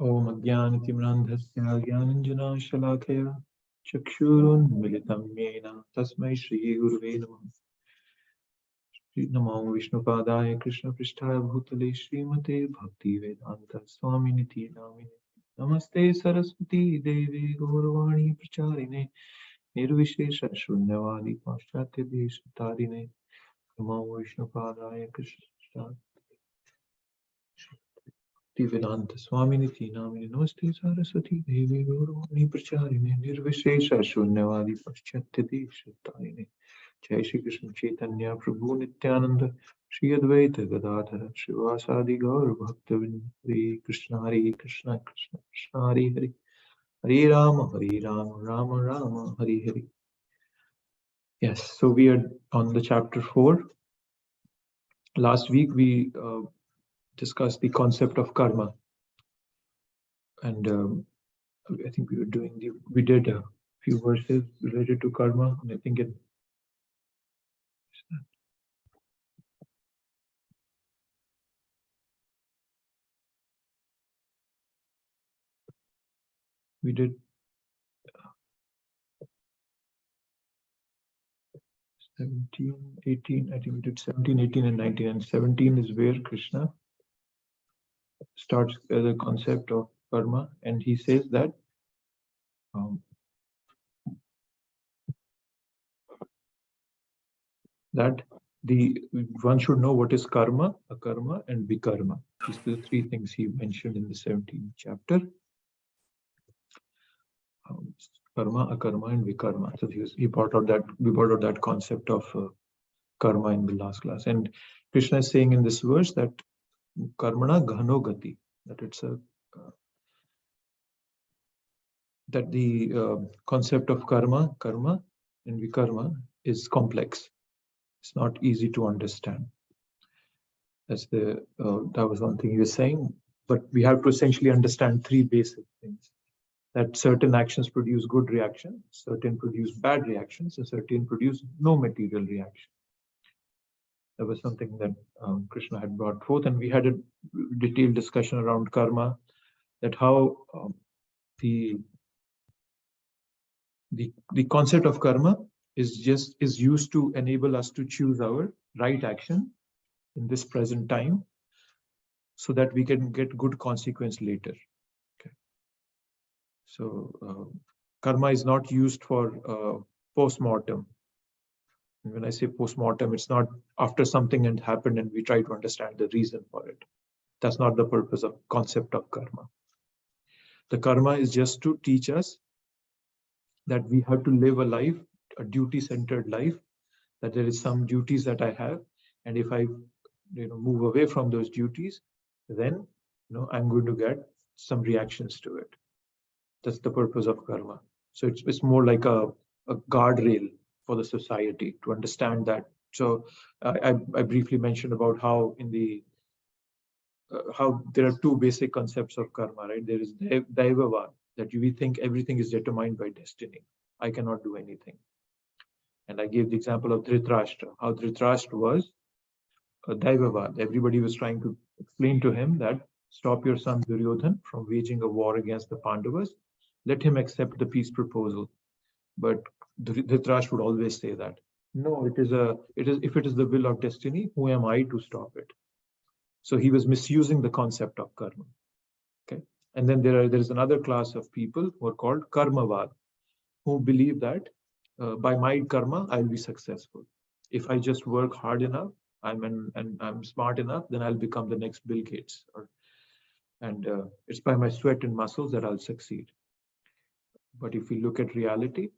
Om Ajnanatimrandhasya Jnananjana Chakshurunmilitam Yena Tasmai Shri Gurave Namah. Namo Vishnupadaya Krishna Pristhaya Bhutale Srimate Bhakti Vedanta Swaminiti Namine. Namaste Saraswati Devi Gauravani Pracharine Nirvishesha Shunyavadi Paschatya Deshatarine. Namo Vishnupadaya Krishna Vedanta Swaminiti Namine. Namaste Saraswati Devi Gauravani Pracharine Nirvishesha Shunyavadi Paschatya Deshatarine. Jai Shri Krishna Chaitanya Prabhu Nityananda Shri Advaita Gadadhara Shivasadi Gaur Bhaktavind Hare Krishna Hare Krishna Krishna Krishna Hare Hare Hare Rama Hare Rama Rama Rama Hare Hare. Yes, so we are on the chapter 4. Last week we discussed the concept of karma, and I think we did a few verses related to karma, and I think it we did 17, 18, I think we did 17, 18 and 19, and 17 is where Krishna starts the concept of karma, and he says that one should know what is karma, akarma, and vikarma. These are the three things he mentioned in the 17th chapter. Karma, akarma, and vikarma. So we brought out that concept of karma in the last class, and Krishna is saying in this verse that karmana ghano gati, that it's that the concept of karma and vikarma is complex. It's not easy to understand. That was one thing he was saying. But we have to essentially understand three basic things: that certain actions produce good reactions, certain produce bad reactions, and certain produce no material reaction. That was something that Krishna had brought forth, and we had a detailed discussion around karma, that how the concept of karma is used to enable us to choose our right action in this present time, so that we can get good consequence later. Okay. So karma is not used for post-mortem. And when I say post-mortem, it's not after something had happened and we try to understand the reason for it. That's not the purpose of concept of karma. The karma is just to teach us that we have to live a life, a duty-centered life, that there is some duties that I have, and if I move away from those duties, then I'm going to get some reactions to it. That's the purpose of karma. So it's more like a guardrail for the society to understand that. So I briefly mentioned about how how there are two basic concepts of karma, right? There is daivavad, that we think everything is determined by destiny. I cannot do anything. And I gave the example of Dhritarashtra, how Dhritarashtra was a daivavad. Everybody was trying to explain to him that stop your son Duryodhan from waging a war against the Pandavas. Let him accept the peace proposal. But Dhritarashtra would always say that, no, if it is the will of destiny, who am I to stop it? So he was misusing the concept of karma. Okay. And then there is another class of people who are called karmavad, who believe that by my karma, I'll be successful. If I just work hard enough, I'm smart enough, then I'll become the next Bill Gates. And it's by my sweat and muscles that I'll succeed. But if we look at reality,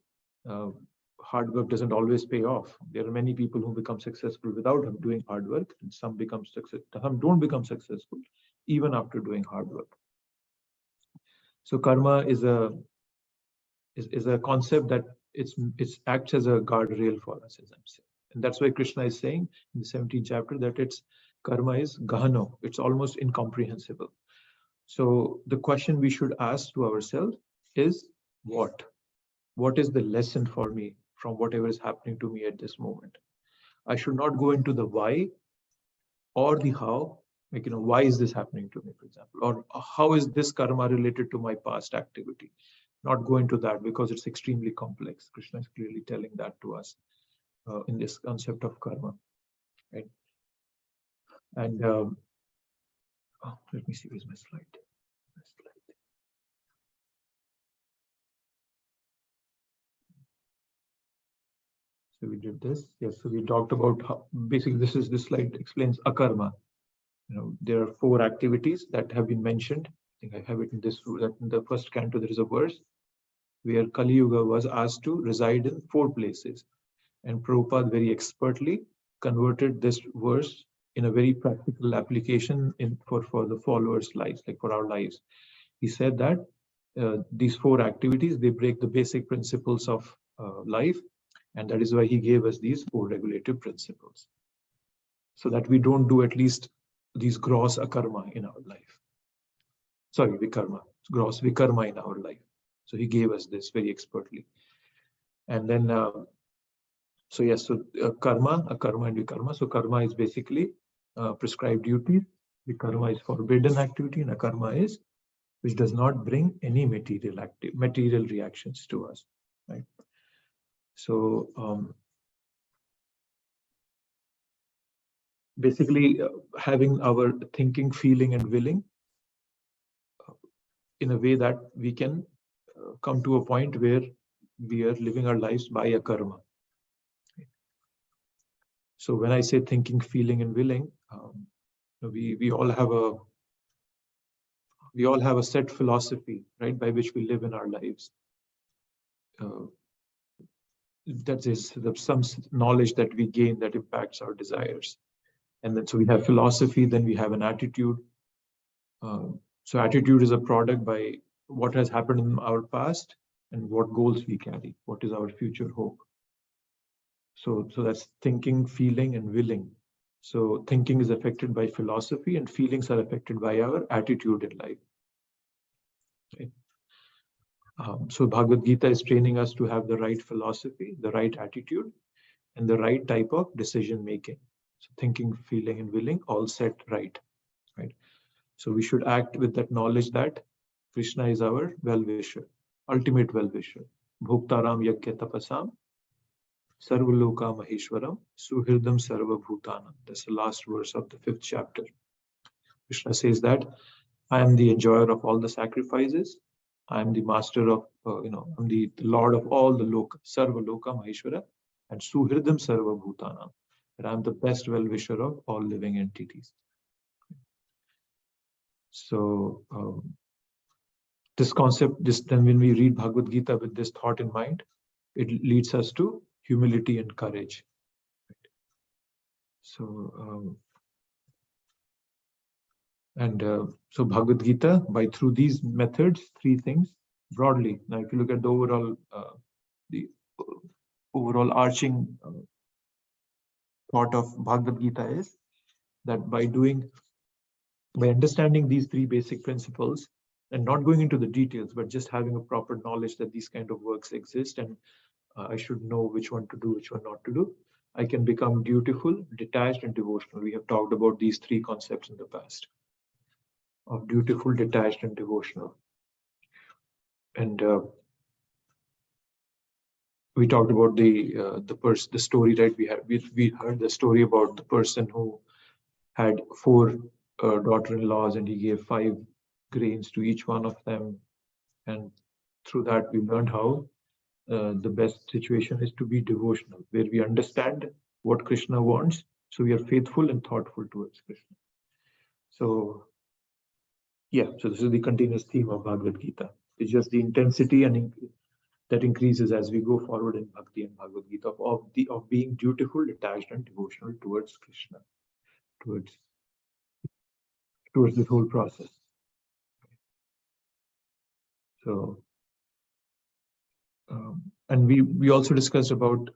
hard work doesn't always pay off. There are many people who become successful without doing hard work, and some don't become successful even after doing hard work. So karma is a concept that it acts as a guardrail for us, as I'm saying. And that's why Krishna is saying in the 17th chapter that karma is gahano. It's almost incomprehensible. So the question we should ask to ourselves is, what is the lesson for me from whatever is happening to me at this moment? I should not go into the why or the how, Like, why is this happening to me, for example, or how is this karma related to my past activity? Not go into that because it's extremely complex. Krishna is clearly telling that to us in this concept of karma, right? And let me see, where's my slide? So we did this. Yes, so we talked about how basically this slide explains akarma. There are 4 activities that have been mentioned. I think I have it in this, that in the first canto there is a verse where Kali Yuga was asked to reside in 4 places. And Prabhupada very expertly converted this verse in a very practical application for the followers' lives, like for our lives. He said that these 4 activities, they break the basic principles of life. And that is why he gave us these 4 regulative principles, so that we don't do at least these gross akarma in our life. Sorry, vikarma, gross vikarma in our life. So he gave us this very expertly. And then, so yes, so karma, akarma and vikarma. So karma is basically prescribed duties. Vikarma is forbidden activity, and akarma is which does not bring any material reactions to us, right? So basically having our thinking, feeling, and willing in a way that we can come to a point where we are living our lives by a karma. So when I say thinking, feeling, and willing, we all have a set philosophy, right, by which we live in our lives. That is some knowledge that we gain that impacts our desires. And then so we have philosophy, then we have an attitude. So attitude is a product by what has happened in our past and what goals we carry, what is our future hope. So that's thinking, feeling, and willing. So thinking is affected by philosophy, and feelings are affected by our attitude in life. Okay. So Bhagavad Gita is training us to have the right philosophy, the right attitude, and the right type of decision making. So thinking, feeling, and willing all set right. So we should act with that knowledge that Krishna is our well-wisher, ultimate well-wisher. Bhakti-dohaṁ yajna tapasam sarvaloka maheshwaram suhridam sarva bhutanam. That's the last verse of the 5th chapter. Krishna says that I am the enjoyer of all the sacrifices. I am the master of, I'm the lord of all the loka, sarva loka maheshwara, and suhridam sarva bhutanam. And I am the best well-wisher of all living entities. So this concept, then when we read Bhagavad Gita with this thought in mind, it leads us to humility and courage. So so Bhagavad Gita, through these methods, 3 things broadly. Now, if you look at the overall arching thought of Bhagavad Gita is that by understanding these 3 basic principles and not going into the details, but just having a proper knowledge that these kind of works exist and I should know which one to do, which one not to do, I can become dutiful, detached, and devotional. We have talked about these 3 concepts in the past of dutiful, detached, and devotional. And we talked about the story, right? We heard the story about the person who had 4 daughter-in-laws, and he gave 5 grains to each one of them. And through that, we learned how the best situation is to be devotional, where we understand what Krishna wants, so we are faithful and thoughtful towards Krishna. So yeah, so this is the continuous theme of Bhagavad Gita. It's just the intensity and that increases as we go forward in Bhakti and Bhagavad Gita of being dutiful, detached, and devotional towards Krishna, towards this whole process. So, and we also discussed about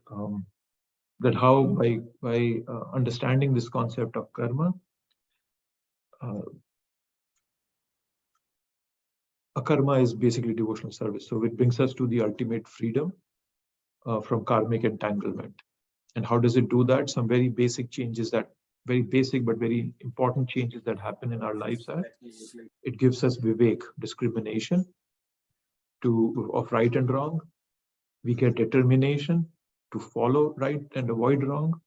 that how by understanding this concept of karma, akarma is basically devotional service. So it brings us to the ultimate freedom from karmic entanglement. And how does it do that? Some very basic changes that very basic but very important changes that happen in our lives are, it gives us vivek, discrimination of right and wrong. We get determination to follow right and avoid wrong.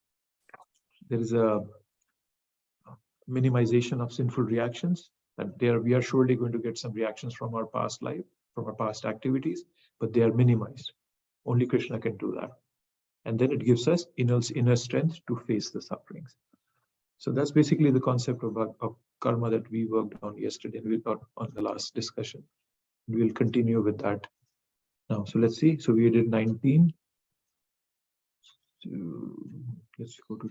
There is a minimization of sinful reactions, that we are surely going to get some reactions from our past life, from our past activities, but they are minimized. Only Krishna can do that. And then it gives us inner strength to face the sufferings. So that's basically the concept of karma that we worked on yesterday and we got on the last discussion. We'll continue with that now. So let's see. So we did 19. So let's go to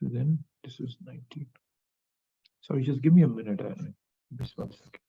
so then this is 19. Sorry, just give me a minute. Just 1 second.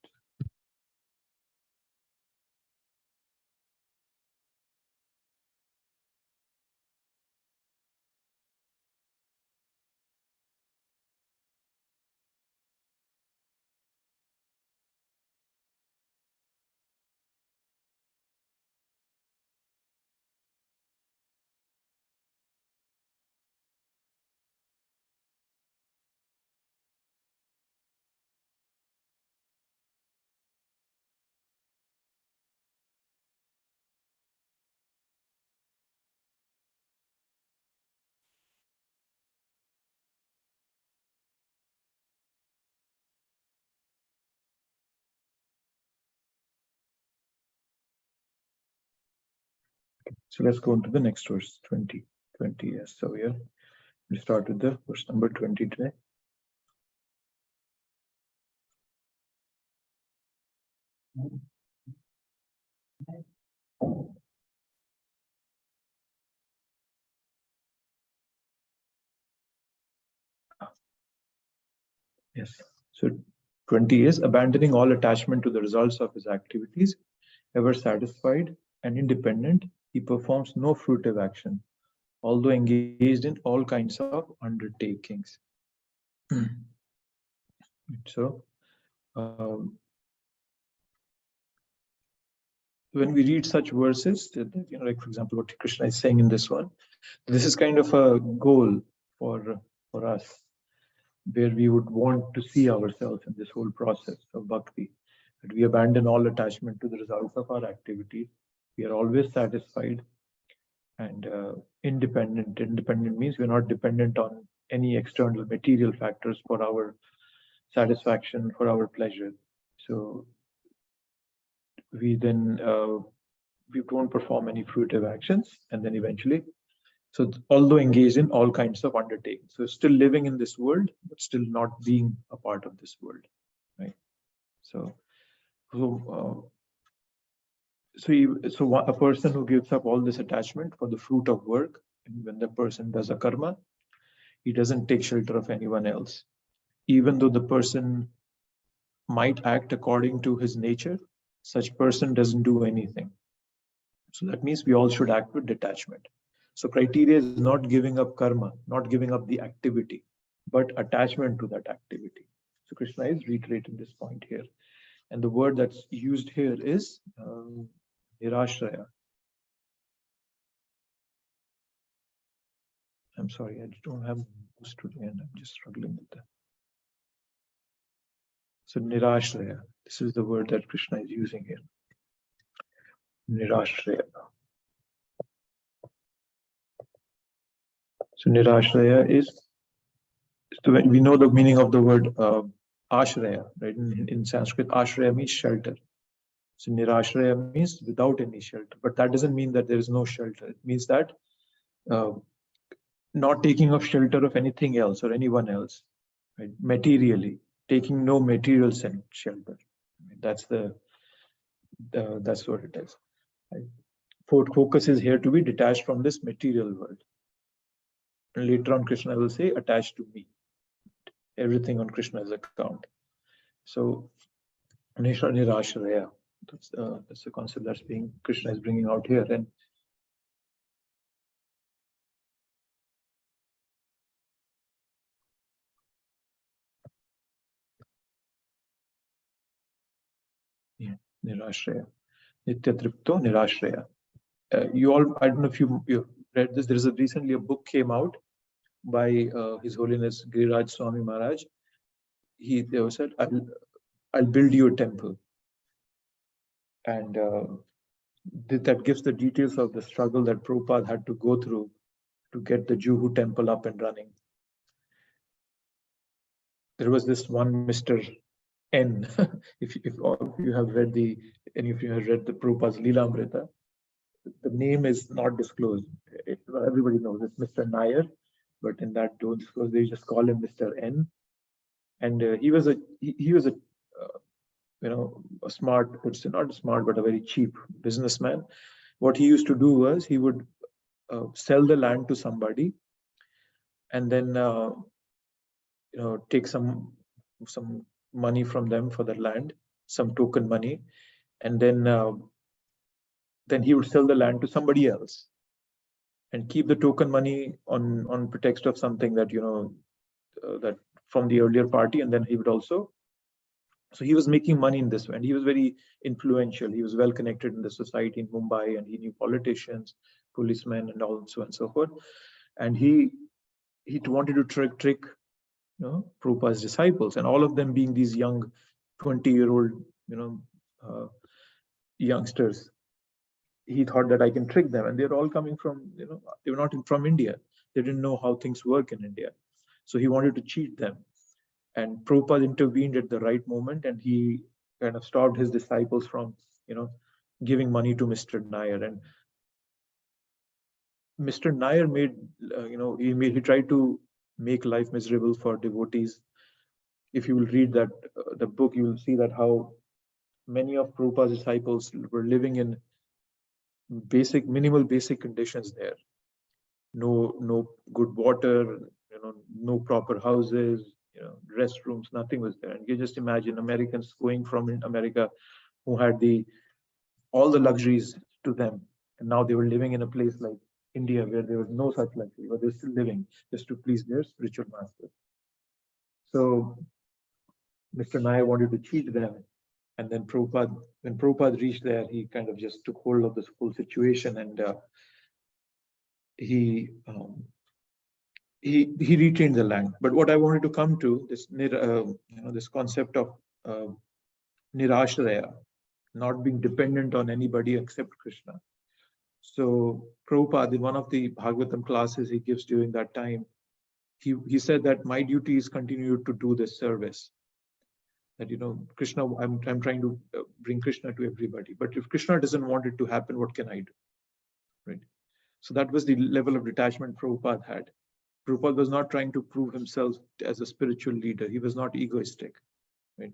So let's go on to the next verse, 20. Yes. So here we start with the verse number 20 today. Yes. So 20 is abandoning all attachment to the results of his activities, ever satisfied and independent, he performs no fruitive action, although engaged in all kinds of undertakings. So, when we read such verses, like for example, what Krishna is saying in this one, this is kind of a goal for us, where we would want to see ourselves in this whole process of bhakti, that we abandon all attachment to the results of our activities. We are always satisfied and independent. Independent means we're not dependent on any external material factors for our satisfaction, for our pleasure. So we then we don't perform any fruitive actions, and then eventually, so although engaged in all kinds of undertakings, so still living in this world, but still not being a part of this world, right? So a person who gives up all this attachment for the fruit of work, and when the person does a karma, he doesn't take shelter of anyone else, even though the person might act according to his nature. Such person doesn't do anything. So that means we all should act with detachment. So criteria is not giving up karma, not giving up the activity, but attachment to that activity. So Krishna is reiterating this point here. And the word that's used here is nirashraya. I'm sorry, I don't have boost today and I'm just struggling with that. So nirashraya, this is the word that Krishna is using here. Nirashraya. So nirashraya is, so we know the meaning of the word ashraya, right? In Sanskrit, ashraya means shelter. So nirashraya means without any shelter, but that doesn't mean that there is no shelter. It means that not taking of shelter of anything else or anyone else, right? Materially, taking no material shelter. That's that's what it is. Right? Focus is here to be detached from this material world. And later on, Krishna will say, attached to me. Everything on Krishna's account. So, Nirashraya. That's the concept that's Krishna is bringing out here. And yeah, Nirashraya. Nitya Tripto Nirashraya. You all, I don't know if you read this. There is recently a book came out by His Holiness Giriraj Swami Maharaj. They said, I'll build you a temple. And that gives the details of the struggle that Prabhupada had to go through to get the Juhu temple up and running. There was this one Mr. N. if you have read any of you have read the Prabhupada's Leelamrita, the name is not disclosed. Everybody knows it's Mr. Nair, but in that don't disclose. They just call him Mr. N. And he was a a smart, it's not smart, but a very cheap businessman. What he used to do was he would sell the land to somebody, and then take some money from them for the land, some token money, and then he would sell the land to somebody else and keep the token money on pretext of something that that from the earlier party, and then he would also. So he was making money in this way, and he was very influential. He was well connected in the society in Mumbai, and he knew politicians, policemen, and all so on and so forth. And he wanted to trick Prabhupada's disciples, and all of them being these young 20-year-old youngsters. He thought that I can trick them, and they're all coming from they were not from India. They didn't know how things work in India, so he wanted to cheat them. And Prabhupada intervened at the right moment, and he kind of stopped his disciples from giving money to Mr. Nair. And Mr. Nair made he tried to make life miserable for devotees. If you will read that the book, you will see that how many of Prabhupada's disciples were living in minimal basic conditions there. No good water, no proper houses, restrooms, nothing was there. And you just imagine Americans going from America who had all the luxuries to them, and now they were living in a place like India where there was no such luxury, but they're still living just to please their spiritual master. So Mr. Nair wanted to cheat them, and then when Prabhupada reached there, he kind of just took hold of this whole situation, and he retained the land. But what I wanted to come to this concept of Nirashraya, not being dependent on anybody except Krishna. So Prabhupada, in one of the Bhagavatam classes he gives during that time, he said that my duty is continue to do this service. That Krishna, I'm trying to bring Krishna to everybody. But if Krishna doesn't want it to happen, what can I do? Right. So that was the level of detachment Prabhupada had. Prabhupada was not trying to prove himself as a spiritual leader. He was not egoistic. Right.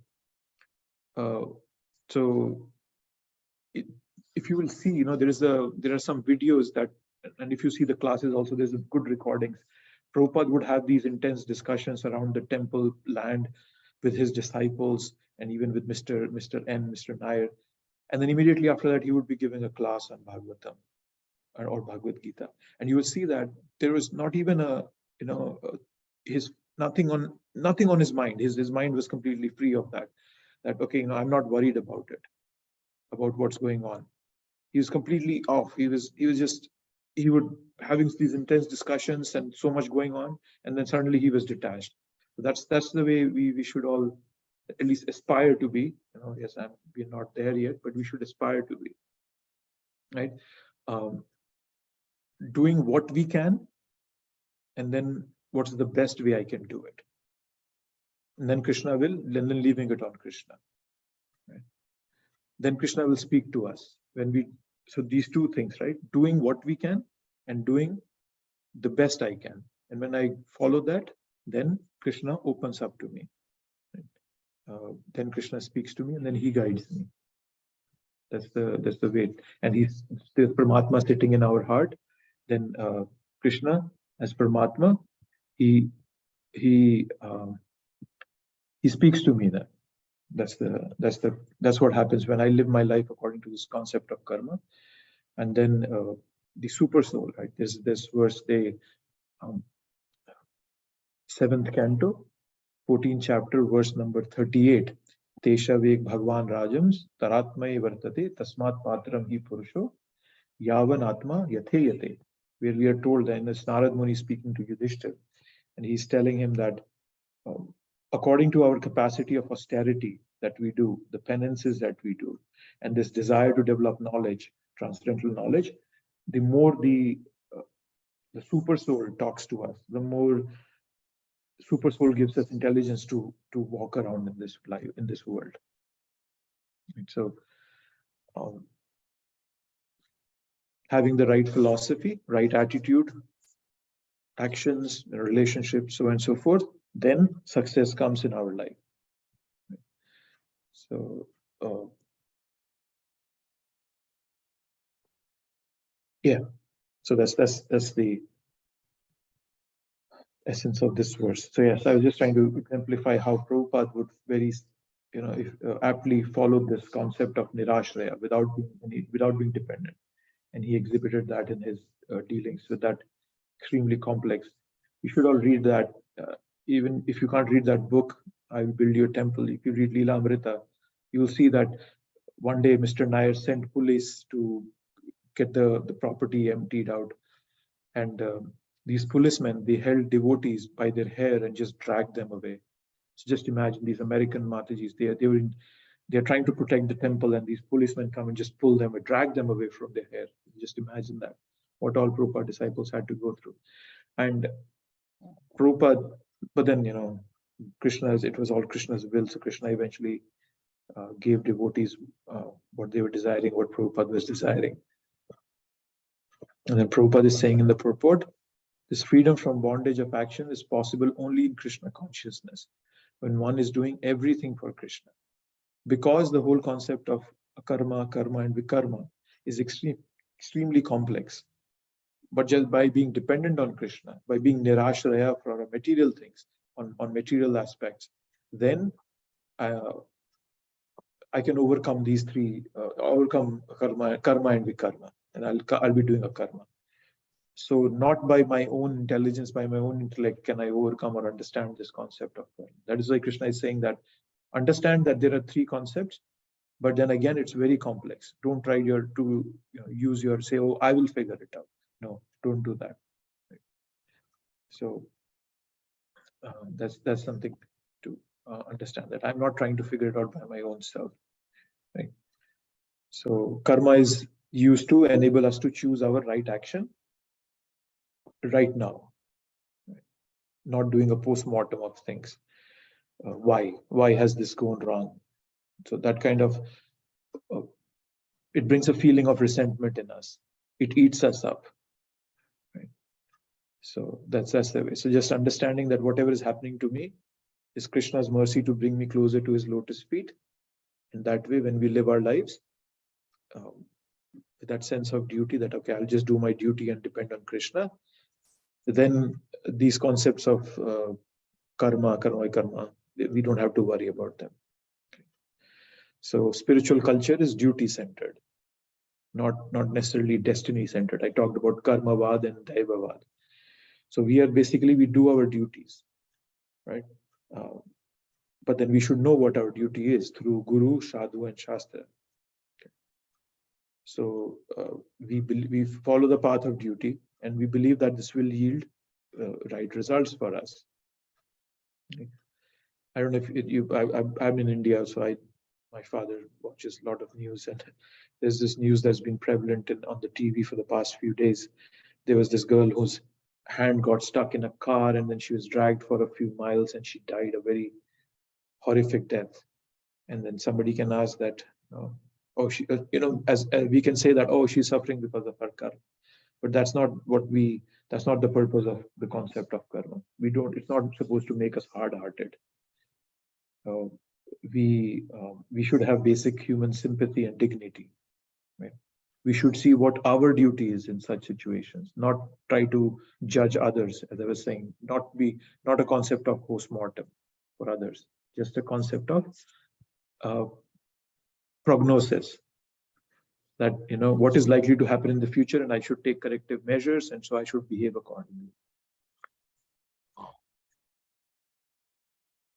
So if you will see, there are some videos that, and if you see the classes also, there's good recordings. Prabhupada would have these intense discussions around the temple land with his disciples, and even with Mr. N, Mr. Nair. And then immediately after that, he would be giving a class on Bhagavatam or Bhagavad Gita. And you will see that there was not even nothing on his mind. His mind was completely free of that. That, okay, I'm not worried about it, about what's going on. He was completely off. He would having these intense discussions and so much going on, and then suddenly he was detached. So that's the way we should all at least aspire to be. Yes, we're not there yet, but we should aspire to be. Right? Doing what we can, and then what's the best way I can do it. And then then leaving it on Krishna. Right? Then Krishna will speak to us so these two things, right? Doing what we can and doing the best I can. And when I follow that, then Krishna opens up to me. Then Krishna speaks to me, and then he guides me. That's the way. And there's Paramatma sitting in our heart. Then Krishna as Paramatma, he speaks to me. That's what happens when I live my life according to this concept of karma. And then the super soul, right? There's this verse, the 7th canto, 14th chapter, verse number 38. Tesha vek bhagwan rajams taratmai vartate tasmat patram hi purusho yavan atma yathe yate. Where we are told, and it's Narad Muni speaking to Yudhishthira, and he's telling him that according to our capacity of austerity that we do, the penances that we do, and this desire to develop knowledge, transcendental knowledge, the more the super soul talks to us, the more super soul gives us intelligence to walk around in this life, in this world. And so, having the right philosophy, right attitude, actions, relationships, so on and so forth, then success comes in our life. So, yeah. So that's the essence of this verse. So yes, I was just trying to exemplify how Prabhupada would very, aptly follow this concept of nirashraya without being dependent, and he exhibited that in his dealings with that extremely complex. You should all read that. Even if you can't read that book, I Will Build You a Temple. If you read Leela Amrita, you will see that one day Mr. Nair sent police to get the property emptied out, and these policemen, they held devotees by their hair and just dragged them away. So just imagine these American Matajis, they're trying to protect the temple, and these policemen come and just pull them and drag them away from their hair. Just imagine that, what all Prabhupada disciples had to go through. And Prabhupada, but then, it was all Krishna's will. So Krishna eventually gave devotees what they were desiring, what Prabhupada was desiring. And then Prabhupada is saying in the purport, this freedom from bondage of action is possible only in Krishna consciousness, when one is doing everything for Krishna. Because the whole concept of karma, and vikarma is extremely complex. But just by being dependent on Krishna, by being nirashraya for our material things, on material aspects, then I can overcome these three, overcome karma and vikarma, and I'll be doing a karma. So not by my own intelligence, by my own intellect, can I overcome or understand this concept of karma. That is why Krishna is saying that understand that there are three concepts, but then again, it's very complex. Don't try to use your say, oh, I will figure it out. No, don't do that. Right. So that's something to understand, that I'm not trying to figure it out by my own self. Right. So karma is used to enable us to choose our right action right now, right? Not doing a post-mortem of things. Why has this gone wrong? So that kind of it brings a feeling of resentment in us. It eats us up. Right? So that's the way. So just understanding that whatever is happening to me is Krishna's mercy to bring me closer to his lotus feet. And that way, when we live our lives, with that sense of duty, that okay, I'll just do my duty and depend on Krishna, then these concepts of karma, we don't have to worry about them. Okay. So spiritual culture is duty-centered, not necessarily destiny-centered. I talked about karmavad and daivavad. So we do our duties, right? But then we should know what our duty is through Guru, Sadhu, and Shastra. Okay. So we follow the path of duty, and we believe that this will yield right results for us. Okay. I don't know if I'm in India, so my father watches a lot of news, and there's this news that's been prevalent on the TV for the past few days. There was this girl whose hand got stuck in a car, and then she was dragged for a few miles, and she died a very horrific death. And then somebody can ask that, oh, she, as we can say that, oh, she's suffering because of her karma. But that's not the purpose of the concept of karma. It's not supposed to make us hard-hearted. We should have basic human sympathy and dignity. Right? We should see what our duty is in such situations, not try to judge others, as I was saying, not a concept of post-mortem for others, just a concept of prognosis, that what is likely to happen in the future, and I should take corrective measures, and so I should behave accordingly.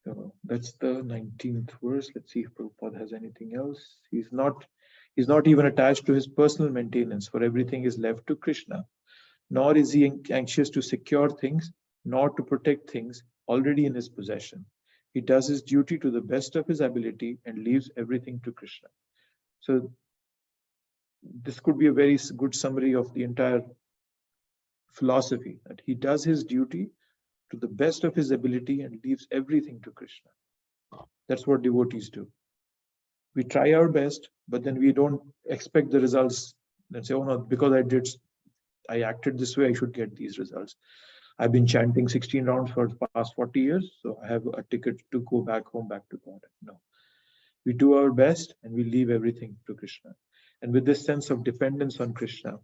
So that's the 19th verse. Let's see if Prabhupada has anything else. He's not even attached to his personal maintenance, for everything is left to Krishna. Nor is he anxious to secure things, nor to protect things already in his possession. He does his duty to the best of his ability and leaves everything to Krishna. So this could be a very good summary of the entire philosophy, that he does his duty to the best of his ability and leaves everything to Krishna. That's what devotees do. We try our best, but then we don't expect the results and say, oh no, because I acted this way, I should get these results. I've been chanting 16 rounds for the past 40 years, so I have a ticket to go back home, back to God. No. We do our best and we leave everything to Krishna. And with this sense of dependence on Krishna,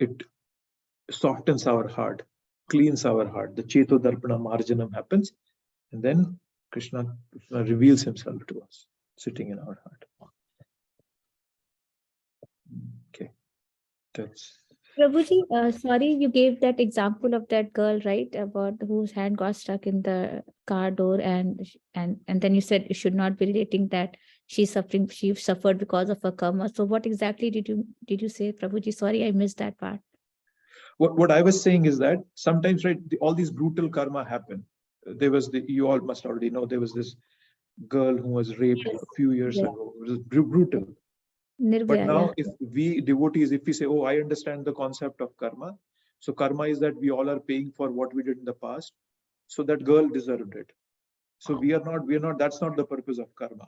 it softens our heart, cleans our heart. The Cheto Darpana Marjanam happens, and then Krishna reveals himself to us, sitting in our heart. Okay, that's... Prabhuji, sorry, you gave that example of that girl, right? About whose hand got stuck in the car door, and then you said you should not be relating that she's suffering. She suffered because of her karma. So what exactly did you say, Prabhuji? Sorry, I missed that part. What I was saying is that sometimes, right, all these brutal karma happen. There was you all must already know, there was this girl who was raped a few years ago. It was brutal. But now, if we devotees, if we say, oh, I understand the concept of karma. So karma is that we all are paying for what we did in the past. So that girl deserved it. So we are not, that's not the purpose of karma.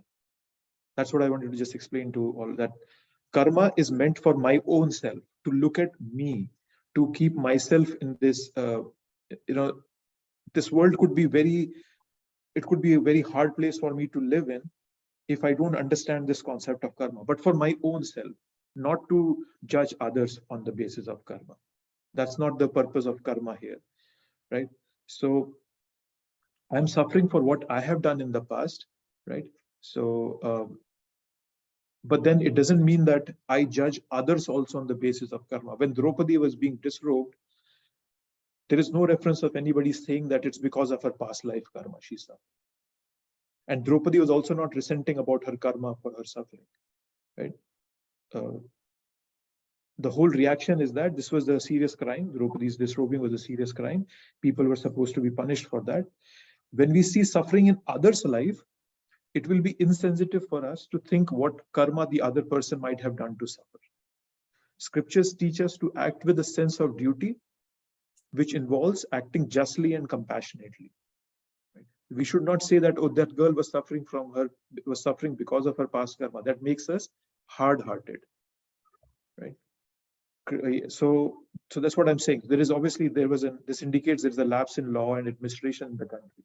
That's what I wanted to just explain to all, that karma is meant for my own self, to look at me, to keep myself in this, this world could be a very hard place for me to live in if I don't understand this concept of karma, but for my own self, not to judge others on the basis of karma. That's not the purpose of karma here, right? So I'm suffering for what I have done in the past, right? So, but then it doesn't mean that I judge others also on the basis of karma. When Draupadi was being disrobed, there is no reference of anybody saying that it's because of her past life karma she suffered. And Draupadi was also not resenting about her karma for her suffering, right? The whole reaction is that this was a serious crime. Draupadi's disrobing was a serious crime. People were supposed to be punished for that. When we see suffering in others' life, it will be insensitive for us to think what karma the other person might have done to suffer. Scriptures teach us to act with a sense of duty, which involves acting justly and compassionately. Right? We should not say that, oh, that girl was suffering because of her past karma. That makes us hard-hearted, right? So that's what I'm saying. There is obviously, this indicates there's a lapse in law and administration in the country.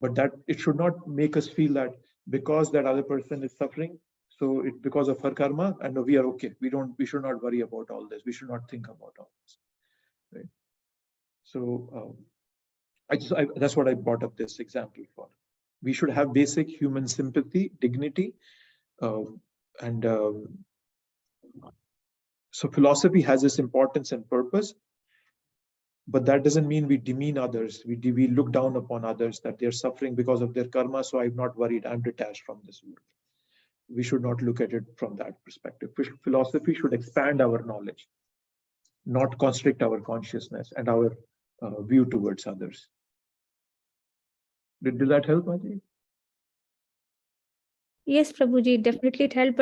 But that it should not make us feel that because that other person is suffering, so it's because of her karma, and we are okay. We should not worry about all this. We should not think about all this, right? So that's what I brought up this example for. We should have basic human sympathy, dignity, and so philosophy has its importance and purpose. But that doesn't mean we demean others. We look down upon others, that they're suffering because of their karma, so I'm not worried, I'm detached from this world. We should not look at it from that perspective. Philosophy should expand our knowledge, not constrict our consciousness and our view towards others. Did that help, Madhuri? Yes, Prabhuji, definitely it helped.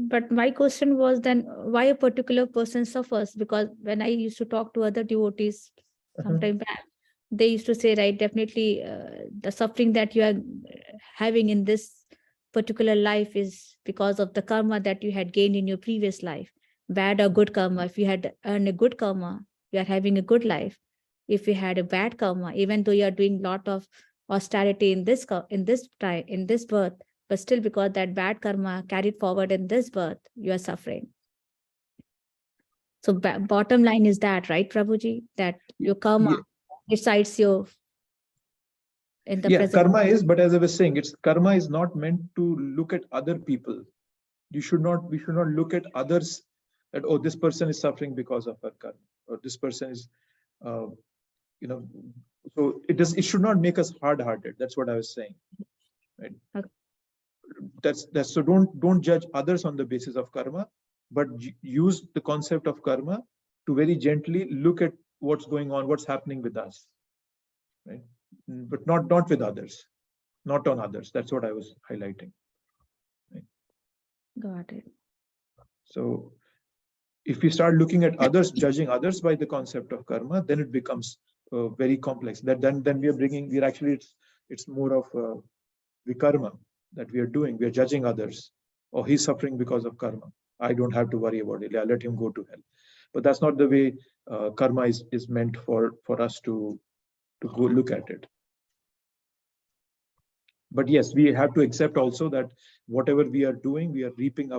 But my question was then, why a particular person suffers? Because when I used to talk to other devotees sometime back, they used to say, right, definitely the suffering that you are having in this particular life is because of the karma that you had gained in your previous life, bad or good karma. If you had earned a good karma, you are having a good life. If you had a bad karma, even though you are doing a lot of austerity in this birth, but still because that bad karma carried forward in this birth, you are suffering. So bottom line is that, right, Prabhuji, that your karma decides you in the present. Karma is, but as I was saying, karma is not meant to look at other people. We should not look at others that, oh, this person is suffering because of her karma, or this person is, so it should not make us hard-hearted. That's what I was saying, right? Okay. That's so don't judge others on the basis of karma, but use the concept of karma to very gently look at what's going on, what's happening with us, right? But not with others, not on others. That's what I was highlighting. Right? Got it. So if we start looking at others, judging others by the concept of karma, then it becomes very complex. That then it's more of vikarma that we are doing. We are judging others. Oh, he's suffering because of karma. I don't have to worry about it. I'll let him go to hell. But that's not the way karma is meant for us to go look at it. But yes, we have to accept also that whatever we are doing, we are reaping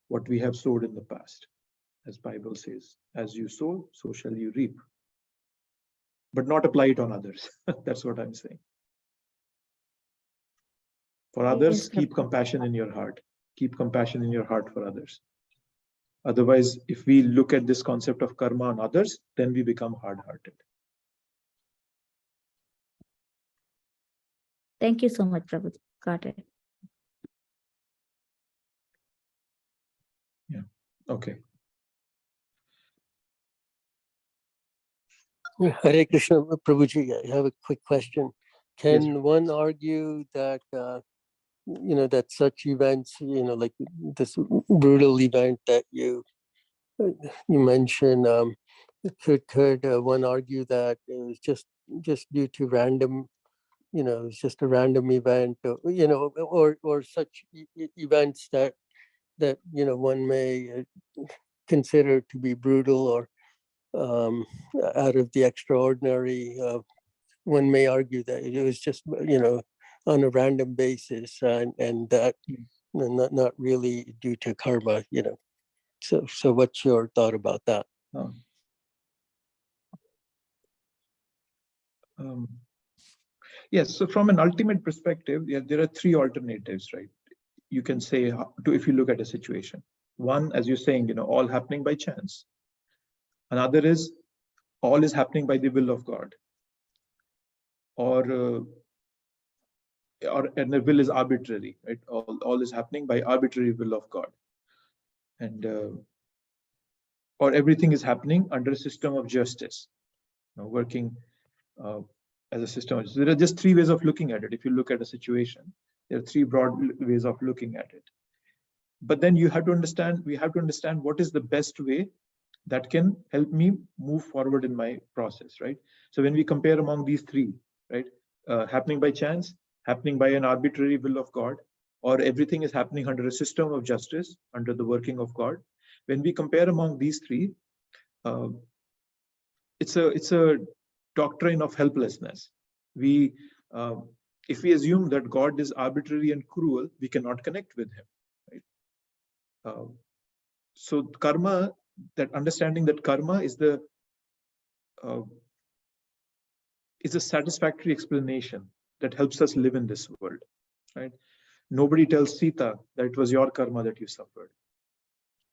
what we have sowed in the past. As Bible says, as you sow, so shall you reap. But not apply it on others. That's what I'm saying. For others, keep compassion in your heart. Keep compassion in your heart for others. Otherwise, if we look at this concept of karma on others, then we become hard-hearted. Thank you so much, Prabhu. Got it. Yeah. Okay. Hare Krishna, Prabhuji, I have a quick question. Can one argue that, that such events, like this brutal event that you mentioned, could one argue that it was just due to random, it's just a random event, or such events that one may consider to be brutal or out of the extraordinary? One may argue that it was just, on a random basis, and that not really due to karma, So what's your thought about that? Yes, so from an ultimate perspective, there are three alternatives, right? You can say, if you look at a situation. One, as you're saying, all happening by chance. Another is all is happening by the will of God. And the will is arbitrary, right? All is happening by arbitrary will of God. And or everything is happening under a system of justice, working as a system. So there are just three ways of looking at it. If you look at a situation, there are three broad ways of looking at it. But then we have to understand what is the best way that can help me move forward in my process, right? So when we compare among these three, right, happening by chance, happening by an arbitrary will of God, or everything is happening under a system of justice, under the working of God. When we compare among these three, it's a doctrine of helplessness. If we assume that God is arbitrary and cruel, we cannot connect with him, right? So karma, that understanding that karma is a satisfactory explanation that helps us live in this world, right? Nobody tells Sita that it was your karma that you suffered.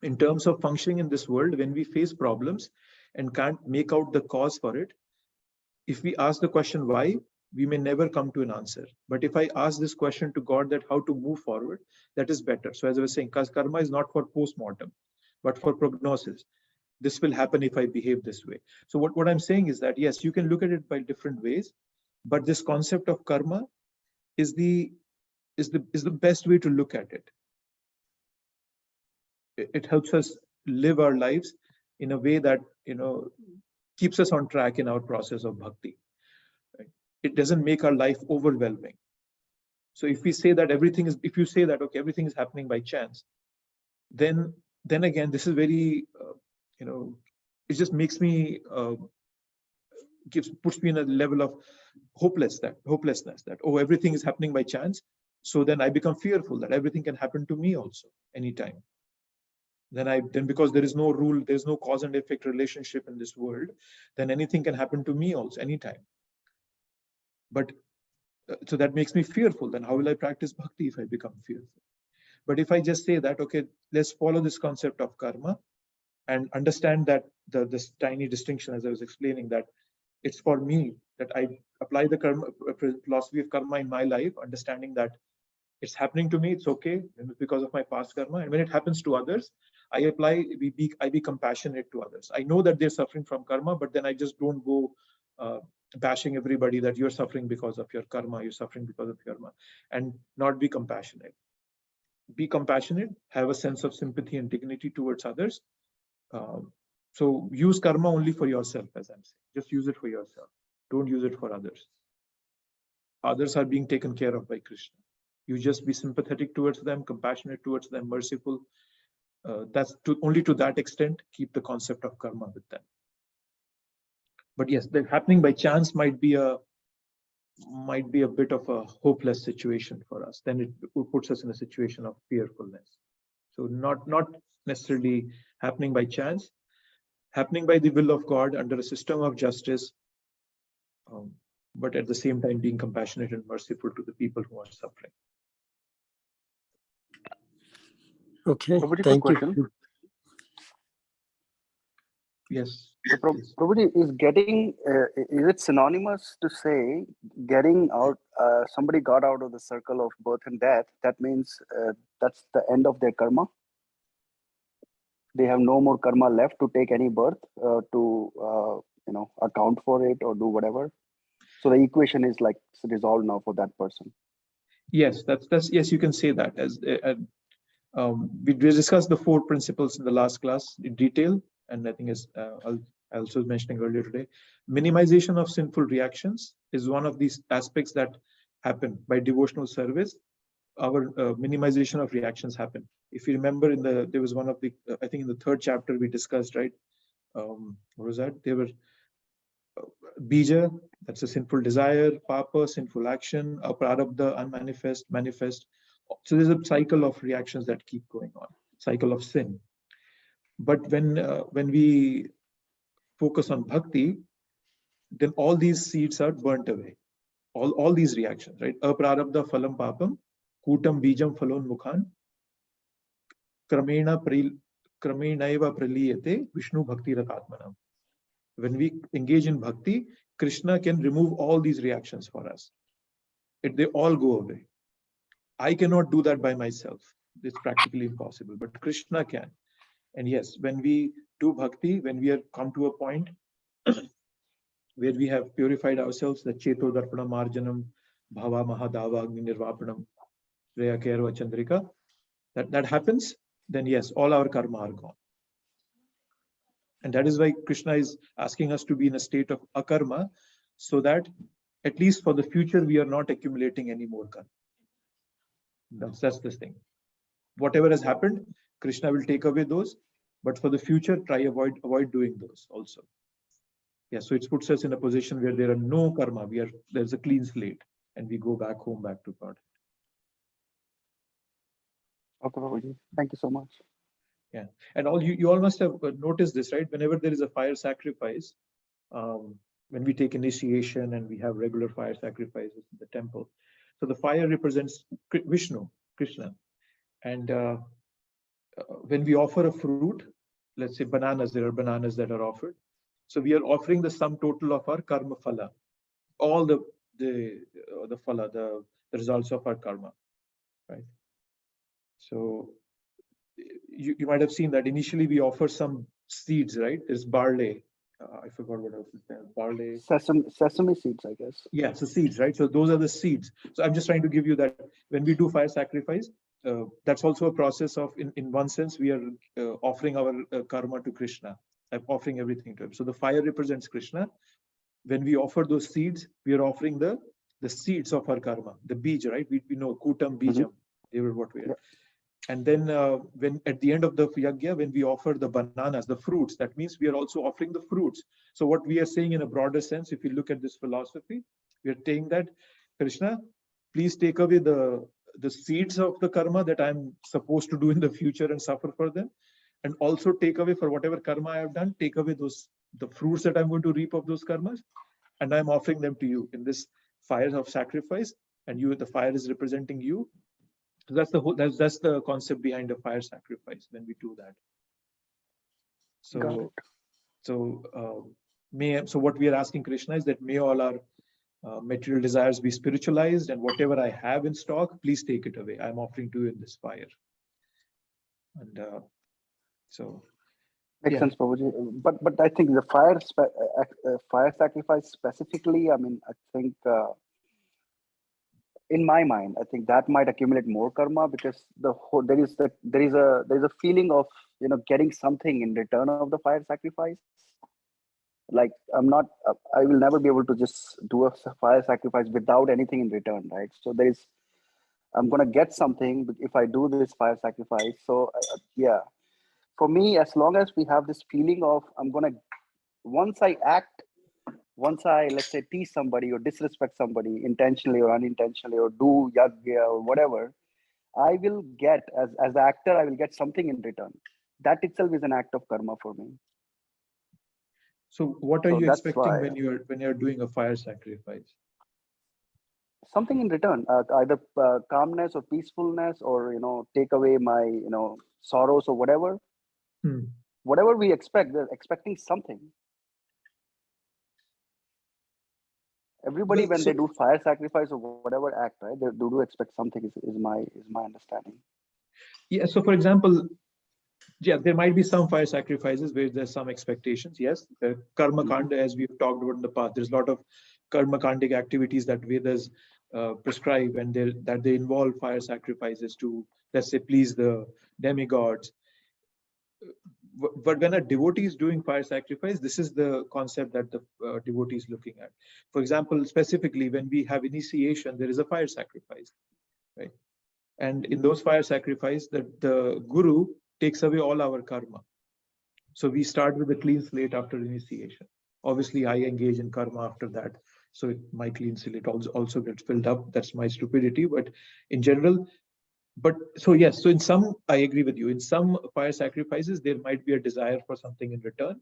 In terms of functioning in this world, when we face problems and can't make out the cause for it, if we ask the question why, we may never come to an answer. But if I ask this question to God, that how to move forward, that is better. So as I was saying, because karma is not for post-mortem, but for prognosis. This will happen if I behave this way. So what I'm saying is that, yes, you can look at it by different ways, but this concept of karma is the best way to look at it. It helps us live our lives in a way that, keeps us on track in our process of bhakti. Right? It doesn't make our life overwhelming. So if you say that everything is happening by chance, then again, this is very, it just makes me, puts me in a level of hopelessness that, oh, everything is happening by chance. So then I become fearful that everything can happen to me also anytime. Then because there is no rule, there's no cause and effect relationship in this world, then anything can happen to me also anytime. But so that makes me fearful. Then how will I practice bhakti if I become fearful? But if I just say that, okay, let's follow this concept of karma and understand that this tiny distinction, as I was explaining, that it's for me, that I apply the karma philosophy of karma in my life, understanding that it's happening to me, it's okay, because of my past karma. And when it happens to others, I be compassionate to others. I know that they're suffering from karma, but then I just don't go bashing everybody that you're suffering because of your karma, you're suffering because of karma, and not be compassionate. Be compassionate, have a sense of sympathy and dignity towards others. So use karma only for yourself, as I'm saying. Just use it for yourself. Don't use it for others. Others are being taken care of by Krishna. You just be sympathetic towards them, compassionate towards them, merciful. That's only to that extent, keep the concept of karma with them. But yes, the happening by chance might be a bit of a hopeless situation for us. Then it puts us in a situation of fearfulness. So not necessarily happening by chance, happening by the will of God under a system of justice, but at the same time being compassionate and merciful to the people who are suffering. Okay, Prabhuji, thank quick you. question. Yes. So, Prabhuji, is it synonymous to say getting out, somebody got out of the circle of birth and death, that means that's the end of their karma? They have no more karma left to take any birth, to account for it or do whatever. So the equation is like resolved now for that person. Yes, that's yes, you can say that. As we discussed the 4 principles in the last class in detail, and I think as I also was mentioning earlier today, minimization of sinful reactions is one of these aspects that happen by devotional service. Our minimization of reactions happen. If you remember, there was one of the I think in the 3rd chapter we discussed, right? What was that? There were bija, that's a sinful desire; papa, sinful action; prarabdha, unmanifest, manifest. So there's a cycle of reactions that keep going on, cycle of sin. But when we focus on bhakti, then all these seeds are burnt away. All these reactions, right? Aprarabdha phalam papam, kutam bijam phalon mukhan, kramena praliyate Vishnu bhakti ratatmanam. When we engage in bhakti, Krishna can remove all these reactions for us. They all go away. I cannot do that by myself. It's practically impossible, but Krishna can. And yes, when we do bhakti, when we are come to a point where we have purified ourselves, the Cheto Darpana Marjanam, Bhava Mahadava Agni Nirvapanam, Reya Kerva Chandrika, that happens, then yes, all our karma are gone. And that is why Krishna is asking us to be in a state of akarma, so that at least for the future, we are not accumulating any more karma. That's the thing. Whatever has happened, Krishna will take away those, but for the future, try avoid doing those also. Yeah, so it puts us in a position where there are no karma. There's a clean slate, and we go back home, back to God. Okay, Prabhuji. Thank you so much. Yeah, and you all must have noticed this, right? Whenever there is a fire sacrifice, when we take initiation and we have regular fire sacrifices in the temple, so the fire represents Vishnu, Krishna, and when we offer a fruit, let's say bananas, there are bananas that are offered. So we are offering the sum total of our karma phala, all the phala, the results of our karma, right? So you might have seen that initially we offer some seeds, right? There's barley. I forgot what else is there. Barley. Sesame seeds, I guess. Yeah, so seeds, right? So those are the seeds. So I'm just trying to give you that when we do fire sacrifice, that's also a process of, in one sense, we are offering our karma to Krishna, offering everything to him. So the fire represents Krishna. When we offer those seeds, we are offering the seeds of our karma, the bija, right? We know kutam bijam. They were what we are. Yeah. And then when at the end of the yajna, when we offer the bananas, the fruits, that means we are also offering the fruits. So what we are saying in a broader sense, if you look at this philosophy, we are saying that Krishna, please take away the the seeds of the karma that I'm supposed to do in the future and suffer for them, and also take away for whatever karma I have done, take away the fruits that I'm going to reap of those karmas, and I'm offering them to you in this fire of sacrifice, and the fire is representing you. So that's the whole, that's the concept behind the fire sacrifice when we do that. So so what we are asking Krishna is that may all our material desires be spiritualized, and whatever I have in stock, please take it away. I'm offering to you in this fire. And so makes sense, Prabhuji. But I think the fire sacrifice specifically, I mean, I think in my mind, I think that might accumulate more karma, because there is a feeling of, you know, getting something in return of the fire sacrifice. Like I will never be able to just do a fire sacrifice without anything in return, right? So I'm gonna get something if I do this fire sacrifice. So yeah, for me, as long as we have this feeling of once I, let's say, tease somebody or disrespect somebody intentionally or unintentionally, or do yagya or whatever, I will get, as the actor, I will get something in return. That itself is an act of karma for me. So what are you that's expecting why, when you're doing a fire sacrifice? something in return, either calmness or peacefulness, or, you know, take away my, you know, sorrows or whatever. Whatever we expect, they're expecting something. Everybody, when they do fire sacrifice or whatever act, right, they do expect something, is my understanding. Yeah, so for example, yeah, there might be some fire sacrifices where there's some expectations. Yes, karma kanda, as we've talked about in the past, there's a lot of karma kandic activities that Vedas prescribe, and they involve fire sacrifices to, let's say, please the demigods. But when a devotee is doing fire sacrifice, this is the concept that the devotee is looking at. For example, specifically when we have initiation, there is a fire sacrifice, right? And in those fire sacrifice, the guru takes away all our karma. So we start with a clean slate after initiation. Obviously, I engage in karma after that, so my clean slate also gets filled up. That's my stupidity, but in general. But so yes, so in some, I agree with you. In some fire sacrifices, there might be a desire for something in return,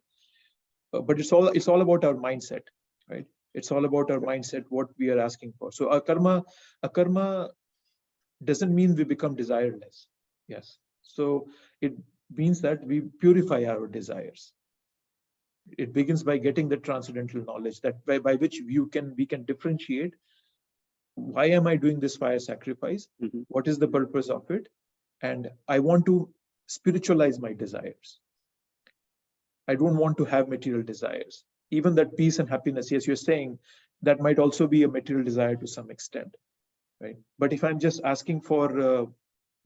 but it's all about our mindset, right? It's all about our mindset, what we are asking for. So a karma doesn't mean we become desireless. Yes, so it means that we purify our desires. It begins by getting the transcendental knowledge that by which we can differentiate. Why am I doing this fire sacrifice? What is the purpose of it? And I want to spiritualize my desires. I don't want to have material desires. Even that peace and happiness, yes, you're saying that might also be a material desire to some extent, right? But if I'm just asking for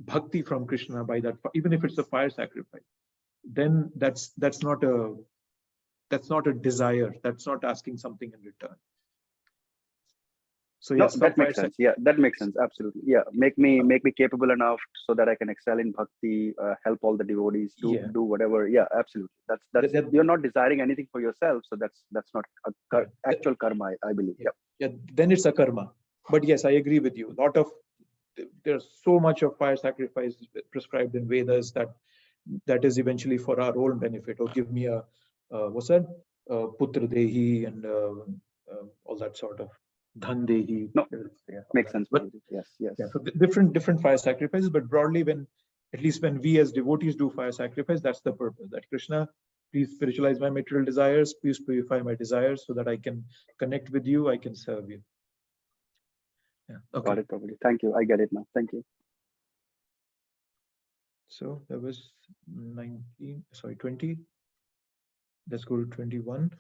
bhakti from Krishna by that, even if it's a fire sacrifice, then that's not a desire. That's not asking something in return. So yes, that makes sense. Yeah, that makes sense. Absolutely. Yeah, make me capable enough so that I can excel in bhakti, help all the devotees do whatever. Yeah, absolutely. That's you're not desiring anything for yourself, so that's not actual karma, I believe. Yeah, then it's a karma. But yes, I agree with you. There's so much of fire sacrifice prescribed in Vedas that is eventually for our own benefit, or give me a what's that, putra dehi, and all that sort of dhan dehi. No, makes sense. But yes. Yeah, so different fire sacrifices, but broadly, at least when we as devotees do fire sacrifice, that's the purpose. That Krishna, please spiritualize my material desires, please purify my desires so that I can connect with you, I can serve you. Yeah. Okay. Got it, probably. Thank you. I get it now. Thank you. So that was 20. Let's go to 21.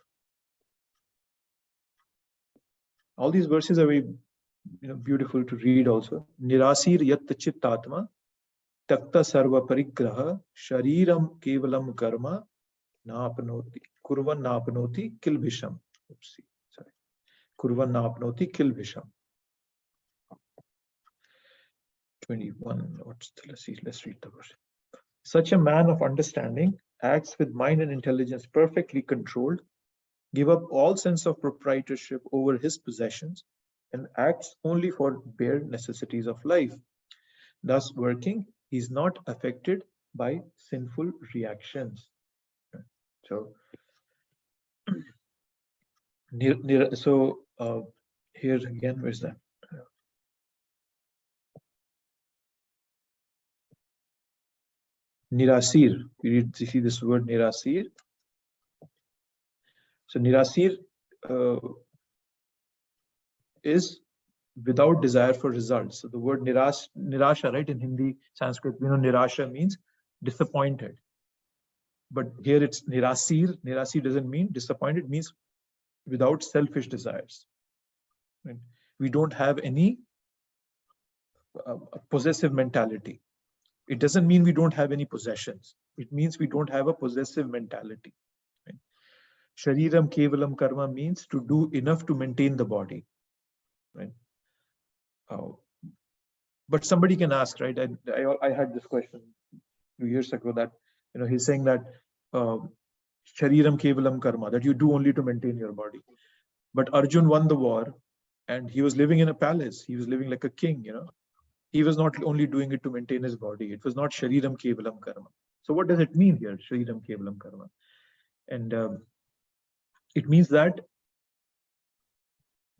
All these verses are very beautiful to read also. Nirasir yat chittatma takta sarva parigraha shariram kevalam karma naapnoti kurvan naapnoti kilbhisham. Oopsie, sorry. Kurvan naapnoti kilbhisham. 21. Let's read the verse. Such a man of understanding acts with mind and intelligence perfectly controlled, give up all sense of proprietorship over his possessions, and acts only for bare necessities of life. thus working, he's not affected by sinful reactions. So, here again, where's that? Nirasir. You see this word Nirasir. So Nirasir is without desire for results. So the word Nirasha, right, in Hindi, Sanskrit, Nirasha means disappointed. But here it's Nirasir. Nirasir doesn't mean disappointed, it means without selfish desires. Right? We don't have any possessive mentality. It doesn't mean we don't have any possessions. It means we don't have a possessive mentality. Right? Shariram kevalam karma means to do enough to maintain the body. Right? But somebody can ask, right? I had this question 2 years ago that, he's saying that shariram kevalam karma, that you do only to maintain your body. But Arjun won the war and he was living in a palace. He was living like a king, He was not only doing it to maintain his body. It was not shariram kevalam karma. So what does it mean here, shariram kevalam karma? And it means that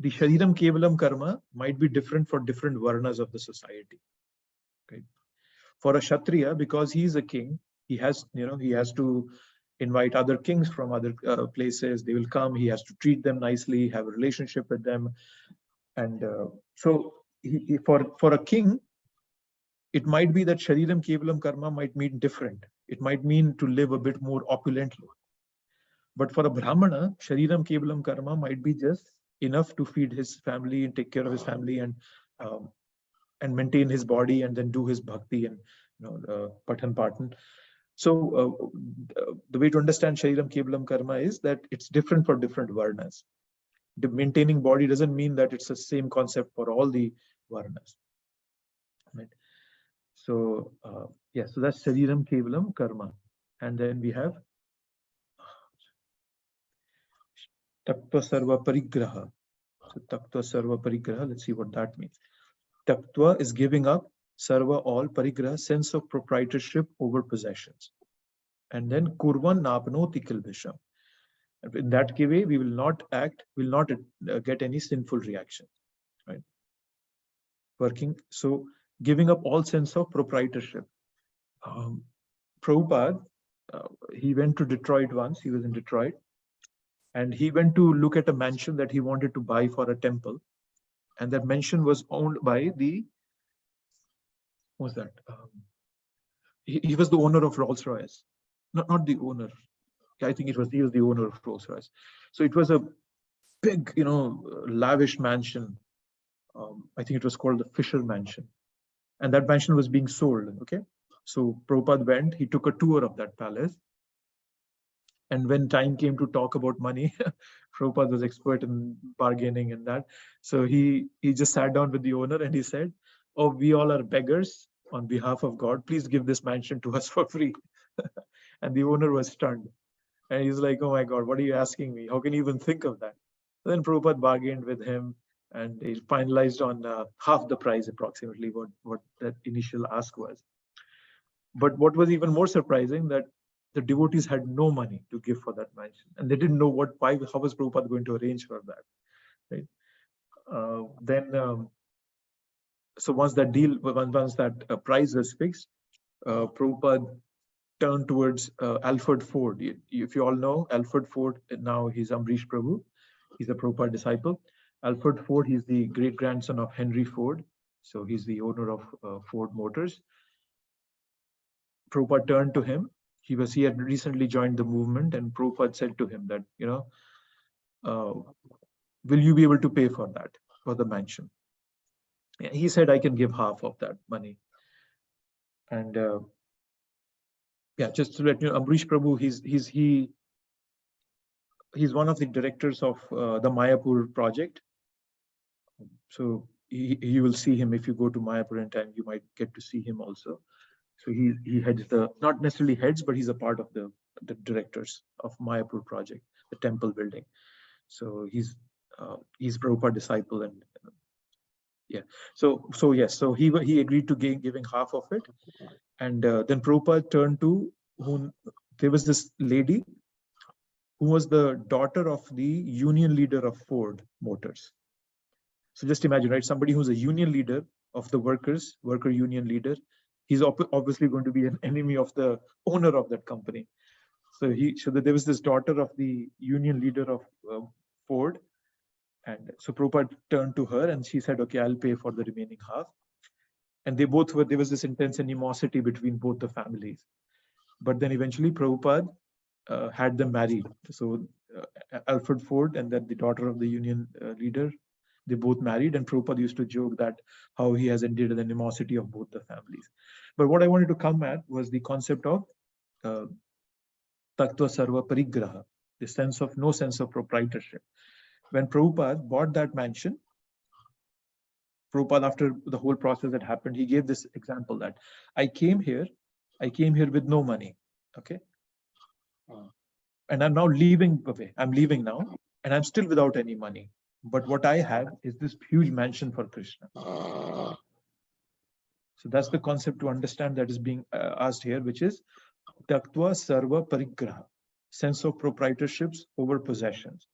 the shariram kevalam karma might be different for different varnas of the society. Okay. For a Kshatriya, because he's a king, he has to invite other kings from other places. They will come. He has to treat them nicely, have a relationship with them, and so for a king, it might be that shariram kevalam karma might mean different. It might mean to live a bit more opulently. But for a brahmana, shariram kevalam karma might be just enough to feed his family and take care of his family and maintain his body and then do his bhakti and patan patan. So the way to understand shariram kevalam karma is that it's different for different varnas. The maintaining body doesn't mean that it's the same concept for all the varnas. Right? So so that's shariram kevalam karma. And then we have tattva sarva parigraha. So tattva sarva parigraha, let's see what that means. Tattva is giving up, sarva all, parigraha, sense of proprietorship over possessions. And then kurvan napnoti kilbisham. In that way, we will not get any sinful reaction. Right? Working, so giving up all sense of proprietorship. Prabhupada, he went to Detroit once. He was in Detroit, and he went to look at a mansion that he wanted to buy for a temple, and that mansion was owned by what's that? He was the owner of Rolls-Royce. Not the owner. I think he was the owner of Rolls-Royce. So it was a big, lavish mansion. I think it was called the Fisher Mansion, and that mansion was being sold. Okay, so Prabhupada went. He took a tour of that palace, and when time came to talk about money, Prabhupada was expert in bargaining and that. So he just sat down with the owner and he said, "Oh, we all are beggars. On behalf of God, please give this mansion to us for free." And the owner was stunned. And he's like, "Oh my God, what are you asking me? How can you even think of that?" Then Prabhupada bargained with him and he finalized on half the price approximately what that initial ask was. But what was even more surprising, that the devotees had no money to give for that mansion. And they didn't know how was Prabhupada going to arrange for that. Right? So once that price was fixed, Prabhupada turned towards Alfred Ford. If you all know Alfred Ford, now he's Ambrish Prabhu. He's a Prabhupada disciple. Alfred Ford, he's the great grandson of Henry Ford. So he's the owner of Ford Motors. Prabhupada turned to him. He had recently joined the movement, and Prabhupada said to him that, will you be able to pay for that, for the mansion? He said, "I can give half of that money." And just to let you know, Ambrish Prabhu, he's one of the directors of the Mayapur project. So you will see him if you go to Mayapur in time. You might get to see him also. So he heads not necessarily heads, but he's a part of the directors of Mayapur project, the temple building. So he's Prabhupada disciple, and So yes, so he agreed to giving half of it, and then Prabhupada turned to whom there was this lady who was the daughter of the union leader of Ford Motors. So just imagine, right? Somebody who's a union leader of the worker union leader, he's obviously going to be an enemy of the owner of that company. So there was this daughter of the union leader of Ford, and so Prabhupada turned to her and she said, okay, I'll pay for the remaining half. And there was this intense animosity between both the families. But then eventually Prabhupada had them married. So Alfred Ford and then the daughter of the union leader, they both married, and Prabhupada used to joke that how he has ended the animosity of both the families. But what I wanted to come at was the concept of Tattva Sarva Parigraha, the no sense of proprietorship. When Prabhupada bought that mansion, Prabhupada, after the whole process that happened, he gave this example that I came here with no money, okay? And I'm now leaving away. I'm leaving now, and I'm still without any money. But what I have is this huge mansion for Krishna. So that's the concept to understand that is being asked here, which is Tattva Sarva Parigraha, sense of proprietorships over possessions.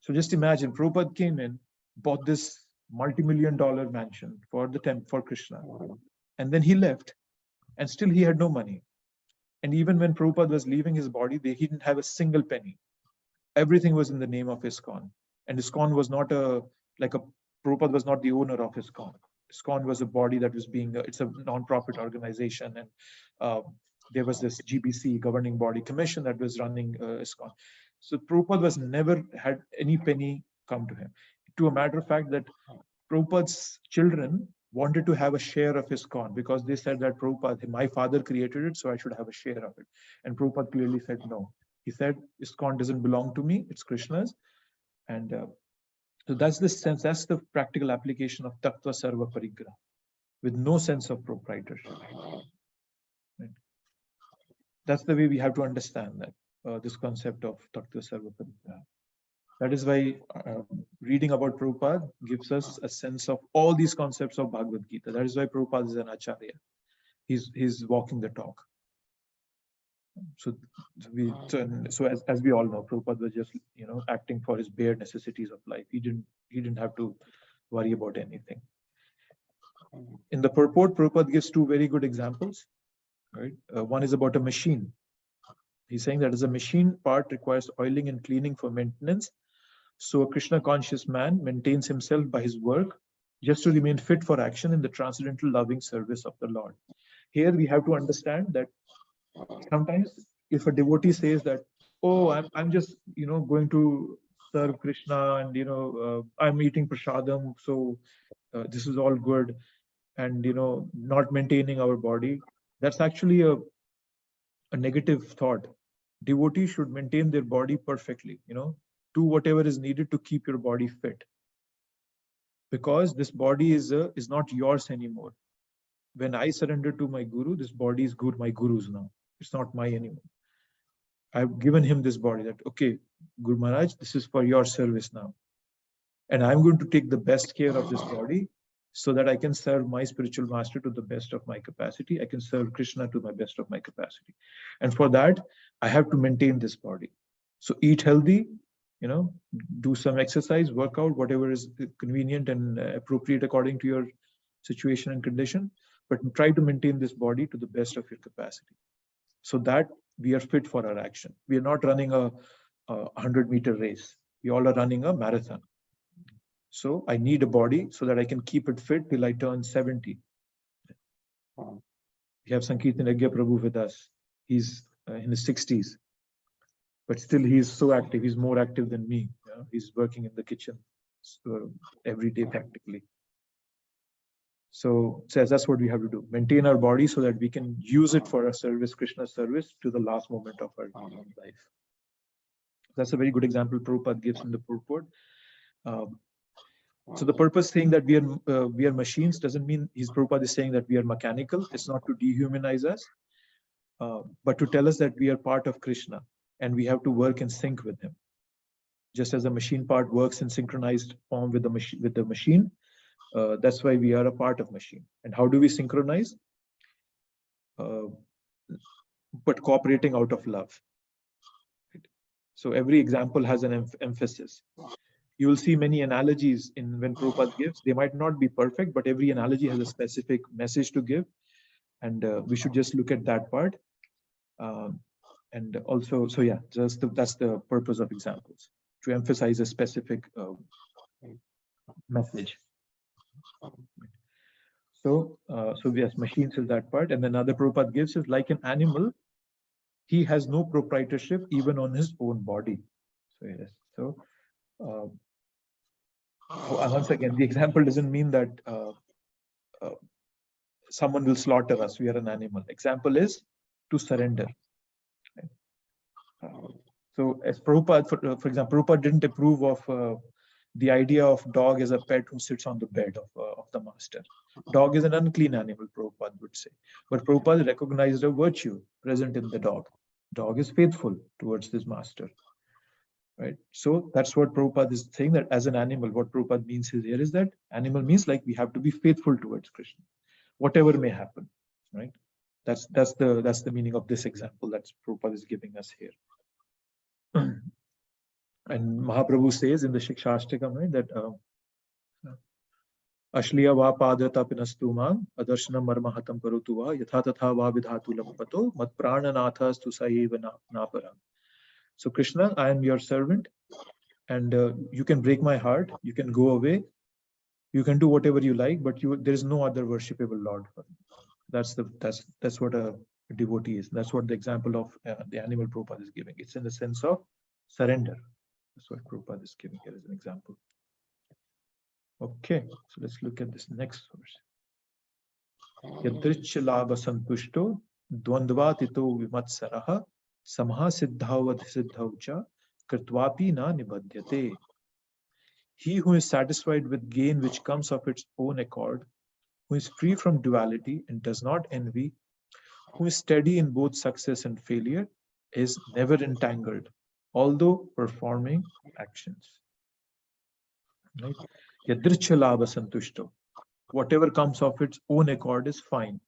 So just imagine, Prabhupada came in, bought this multi-million-dollar mansion for the temple for Krishna, and then he left, and still he had no money. And even when Prabhupada was leaving his body, he didn't have a single penny. Everything was in the name of ISKCON. And ISKCON was not Prabhupada was not the owner of ISKCON. ISKCON was a body that was it's a non-profit organization. And there was this GBC, governing body commission, that was running ISKCON. So Prabhupada never had any penny come to him. To a matter of fact that Prabhupada's children wanted to have a share of ISKCON because they said that Prabhupada, my father created it, so I should have a share of it. And Prabhupada clearly said no. He said, ISKCON doesn't belong to me, it's Krishna's. And so that's the sense, that's the practical application of Tattva Sarva Parigraha, with no sense of proprietorship. Right? That's the way we have to understand that, this concept of Tattva Sarva Parigraha. That is why reading about Prabhupada gives us a sense of all these concepts of Bhagavad Gita. That is why Prabhupada is an Acharya. He's walking the talk. So as we all know, Prabhupada was just acting for his bare necessities of life. He didn't have to worry about anything. In the purport, Prabhupada gives two very good examples. Right, one is about a machine. He's saying that as a machine part requires oiling and cleaning for maintenance, so a Krishna conscious man maintains himself by his work just to remain fit for action in the transcendental loving service of the Lord. Here we have to understand that sometimes if a devotee says that, oh, I'm just going to serve Krishna, and I'm eating prasadam, so this is all good, and not maintaining our body, that's actually a negative thought. Devotees should maintain their body perfectly, do whatever is needed to keep your body fit, because this body is not yours anymore. When I surrender to my guru, this body is my guru's now. It's not mine anymore. I've given him this body that, okay, Guru Maharaj, this is for your service now. And I'm going to take the best care of this body so that I can serve my spiritual master to the best of my capacity. I can serve Krishna to my best of my capacity. And for that, I have to maintain this body. So eat healthy, do some exercise, work out, whatever is convenient and appropriate according to your situation and condition, but try to maintain this body to the best of your capacity, so that we are fit for our action. We are not running a 100-meter race. We all are running a marathon. So I need a body so that I can keep it fit till I turn 70. We have Sankirtan Yagya Prabhu with us. He's in his 60s, but still he's so active. He's more active than me. He's working in the kitchen every day practically. So that's what we have to do. Maintain our body so that we can use it for our service, Krishna's service, to the last moment of our life. That's a very good example Prabhupada gives in the purport. So the purpose saying that we are machines doesn't mean Prabhupada is saying that we are mechanical. It's not to dehumanize us, but to tell us that we are part of Krishna and we have to work in sync with him. Just as a machine part works in synchronized form with the machine, That's why we are a part of machine. And how do we synchronize? But cooperating out of love. Right? So every example has an emphasis. You will see many analogies in when Prabhupada gives. They might not be perfect, but every analogy has a specific message to give. And we should just look at that part. And also, so yeah, that's the purpose of examples, to emphasize a specific message. So yes, machines is that part. And then another Prabhupada gives is like an animal, he has no proprietorship even on his own body. So yes, so once again, the example doesn't mean that someone will slaughter us, we are an animal. Example is to surrender. So as Prabhupada, for example, Prabhupada didn't approve of the idea of dog as a pet who sits on the bed of the master. Dog is an unclean animal, Prabhupada would say. But Prabhupada recognized a virtue present in the dog. Dog is faithful towards his master. Right? So that's what Prabhupada is saying, that as an animal, what Prabhupada means here is that animal means like we have to be faithful towards Krishna, whatever may happen. Right? That's the meaning of this example that Prabhupada is giving us here. And Mahaprabhu says in the Shikshashtakam, right, that Ashliya va padrata pinastumam adarshanam marmahatam karutuva yatha tatha va vidhatu lampato mat prananathas tu saeva naparam. So Krishna, I am your servant, and you can break my heart, you can go away, you can do whatever you like, but there is no other worshipable Lord. That's what a devotee is. That's what the example of the animal Prabhupada is giving. It's in the sense of surrender. That's what Prabhupada is giving here as an example. Okay, so let's look at this next verse. Yadrichalabha santushto dvandvatito vimatsaraha samha siddhavad siddhavcha kritvapi na nibadhyate. He who is satisfied with gain which comes of its own accord, who is free from duality and does not envy, who is steady in both success and failure, is never entangled, although performing actions. Right? Yadrichalabha santushto. Whatever comes of its own accord is fine.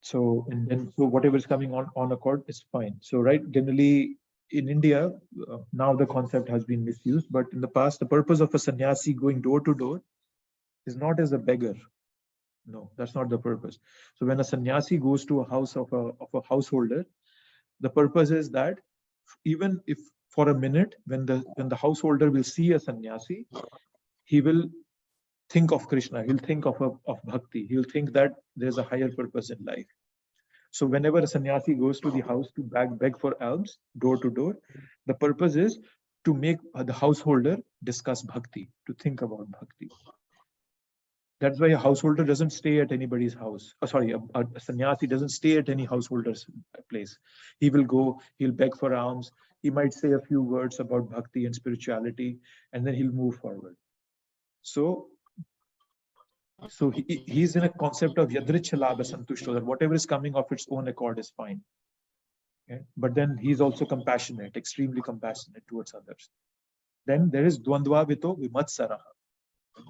So whatever is coming on accord is fine. So right, generally in India, now the concept has been misused, but in the past, the purpose of a sannyasi going door to door is not as a beggar. No, that's not the purpose. So when a sannyasi goes to a house of a householder, the purpose is that even if for a minute, when the householder will see a sannyasi, he will think of Krishna, he'll think of bhakti, he'll think that there's a higher purpose in life. So whenever a sannyasi goes to the house to beg for alms, door to door, the purpose is to make the householder discuss bhakti, to think about bhakti. That's why a householder doesn't stay at anybody's house. A sannyasi doesn't stay at any householder's place. He will go, he'll beg for alms, he might say a few words about bhakti and spirituality, and then he'll move forward. So he's in a concept of yadrichalabha santushto, that whatever is coming of its own accord is fine. Okay? But then he's also compassionate, extremely compassionate towards others. Then there is dvandvavito vimatsaraha.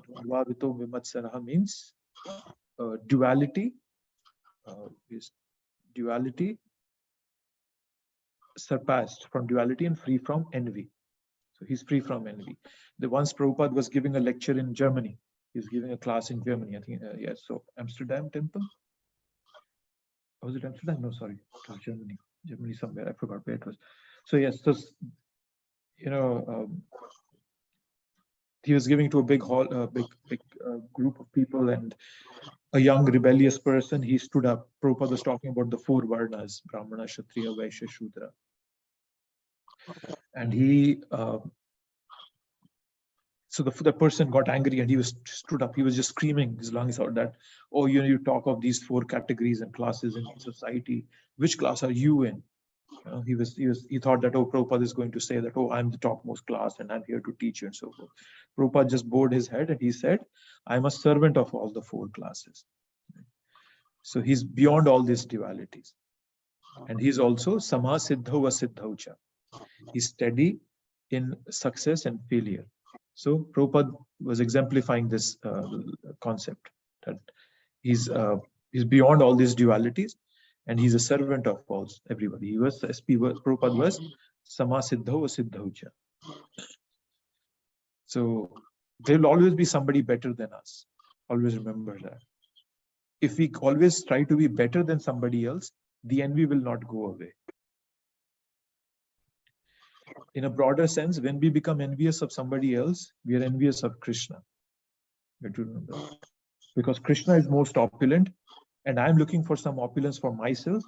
Dvandvavito vimatsaraha means duality. Is duality surpassed from duality and free from envy. So he's free from envy. The once Prabhupada was giving a lecture in Germany. He's giving a class in Germany, I think. Yes, so Amsterdam temple. Was it Amsterdam? No, sorry, it was Germany. Germany somewhere. I forgot where it was. So yes, so he was giving to a big hall, big group of people, and a young rebellious person. He stood up. Prabhupada was talking about the 4 varnas: Brahmana, Kshatriya, Vaishya, Shudra, and he. So the person got angry and he stood up. He was just screaming his lungs out that, oh, you talk of these 4 categories and classes in society. Which class are you in? He thought that, oh, Prabhupada is going to say that, oh, I'm the topmost class and I'm here to teach you and so forth. Prabhupada just bowed his head and he said, I'm a servant of all the 4 classes. So he's beyond all these dualities. And he's also samha siddhava siddhavcha. He's steady in success and failure. So Prabhupada was exemplifying this concept that he's beyond all these dualities, and he's a servant of all everybody. He was Prabhupada was samasiddho siddhaucha. So there will always be somebody better than us. Always remember that. If we always try to be better than somebody else, the envy will not go away. In a broader sense, when we become envious of somebody else, we are envious of Krishna. You have to remember. Because Krishna is most opulent, and I'm looking for some opulence for myself,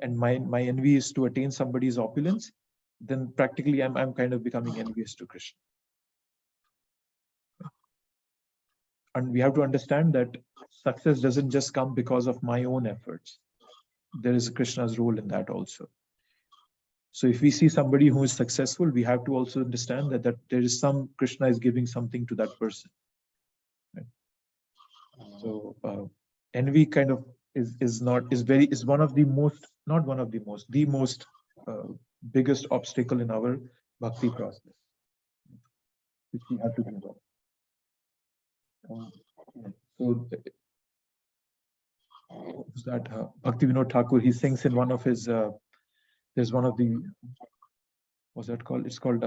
and my envy is to attain somebody's opulence, then practically I'm kind of becoming envious to Krishna. And we have to understand that success doesn't just come because of my own efforts. There is Krishna's role in that also. So if we see somebody who is successful, we have to also understand that there is some Krishna is giving something to that person. Right? So envy kind of is one of the most, not one of the most, the most biggest obstacle in our bhakti process, which we have to think about. So who's that? Bhakti Vinod Thakur, he sings in one of his, there's one of the, what's that called? It's called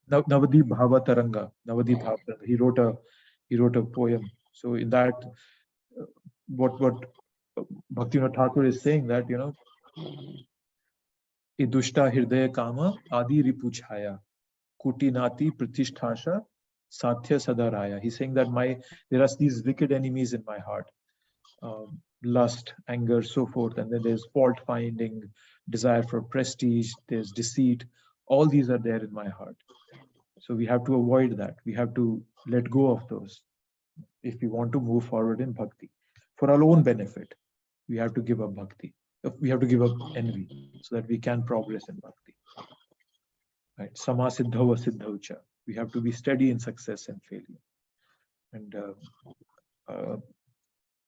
Navadip Bhava Taranga. Navadip Bhava Taranga. He wrote a poem. So in that, what Bhakti Vinod Thakur is saying that, you know, Idushta Hirdaya Kama Adi Ripuchhaya Kutinati Pratisthasha Sathya Sadaraya. He's saying that there are these wicked enemies in my heart. Lust, anger, so forth. And then there's fault finding, desire for prestige, there's deceit. All these are there in my heart. So we have to avoid that. We have to let go of those if we want to move forward in bhakti. For our own benefit, we have to give up bhakti. We have to give up envy so that we can progress in bhakti. Right? Samasiddhava siddhaucha. We have to be steady in success and failure. And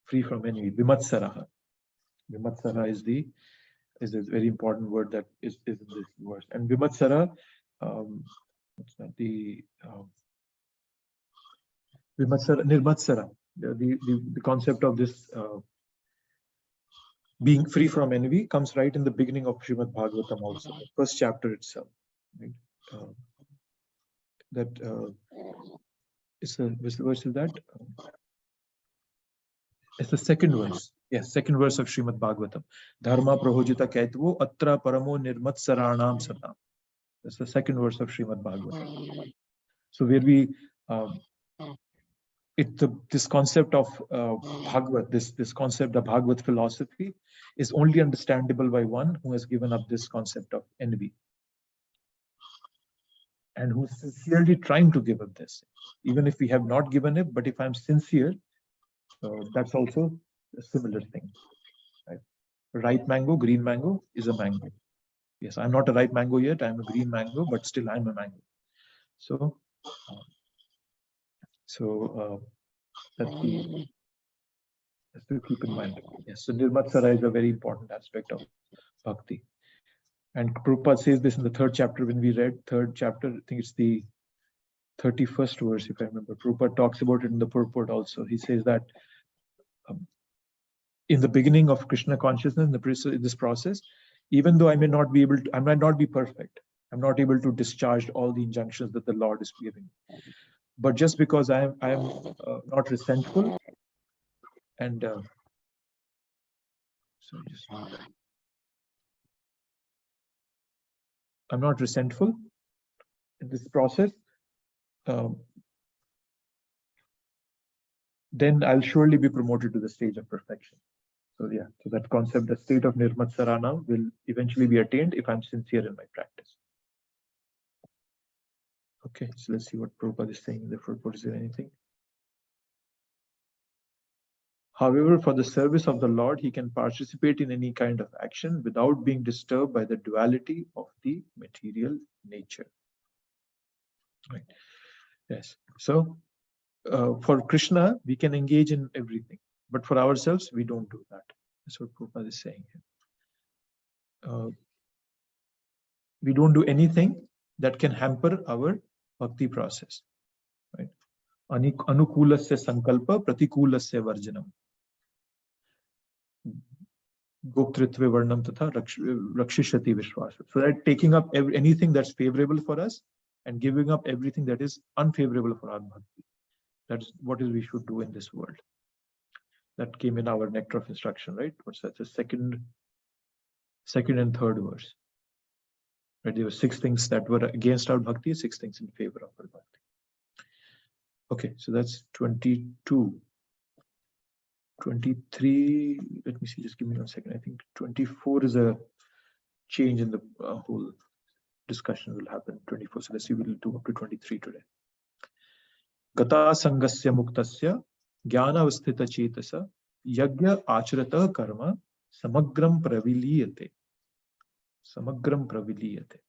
free from envy. Vimatsaraha. Vimatsara is a very important word that is in this verse. And Vimatsara, what's that? Vimatsara, Nirmatsara, the concept of this being free from envy comes right in the beginning of Srimad Bhagavatam also, the first chapter itself. Right? Which verse is that? It's the second verse. Yes, second verse of Srimad Bhagavatam. Dharma prahojita kaitvo atra paramo nirmatsaranam satam. That's the second verse of Srimad Bhagavatam. So where we this concept of Bhagavat, this concept of Bhagavat philosophy is only understandable by one who has given up this concept of envy and who's sincerely trying to give up this. Even if we have not given it, but if I'm sincere, that's also a similar thing. Right? Ripe mango, green mango is a mango. Yes, I'm not a ripe mango yet. I'm a green mango, but still I'm a mango. So that's to keep in mind. Yes, so Nirmatsara is a very important aspect of bhakti. And Prabhupada says this in the third chapter when we read third chapter. I think it's the 31st verse, if I remember. Prabhupada talks about it in the purport also. He says that in the beginning of Krishna consciousness, in this process, even though I might not be perfect, I'm not able to discharge all the injunctions that the Lord is giving. But just because I am not resentful and I'm not resentful in this process, then I'll surely be promoted to the stage of perfection. So yeah, so that concept, the state of Nirmatsarana, will eventually be attained if I'm sincere in my practice. Okay, so let's see what Prabhupada is saying in the purport. Is there anything? However, for the service of the Lord, he can participate in any kind of action without being disturbed by the duality of the material nature. Right. Yes. So for Krishna, we can engage in everything, but for ourselves, we don't do that. That's what Prabhupada is saying here. We don't do anything that can hamper our bhakti process. Right? Anukulasya sankalpa pratikulasya varjanam. Goptritve varnam tatha rakshishati vishwasa. So that taking up anything that's favorable for us and giving up everything that is unfavorable for our bhakti. That's what we should do in this world. That came in our nectar of instruction, right? What's that? The second and third verse. Right? There were 6 things that were against our bhakti, 6 things in favor of our bhakti. Okay, so that's 22. 23, let me see, just give me 1 second. I think 24 is a change in the whole discussion will happen. 24, so let's see, we'll do up to 23 today. Gata sangasya muktasya jnana avasthita chetasa yajna acharata karma samagram praviliyate. Samagram praviliyate.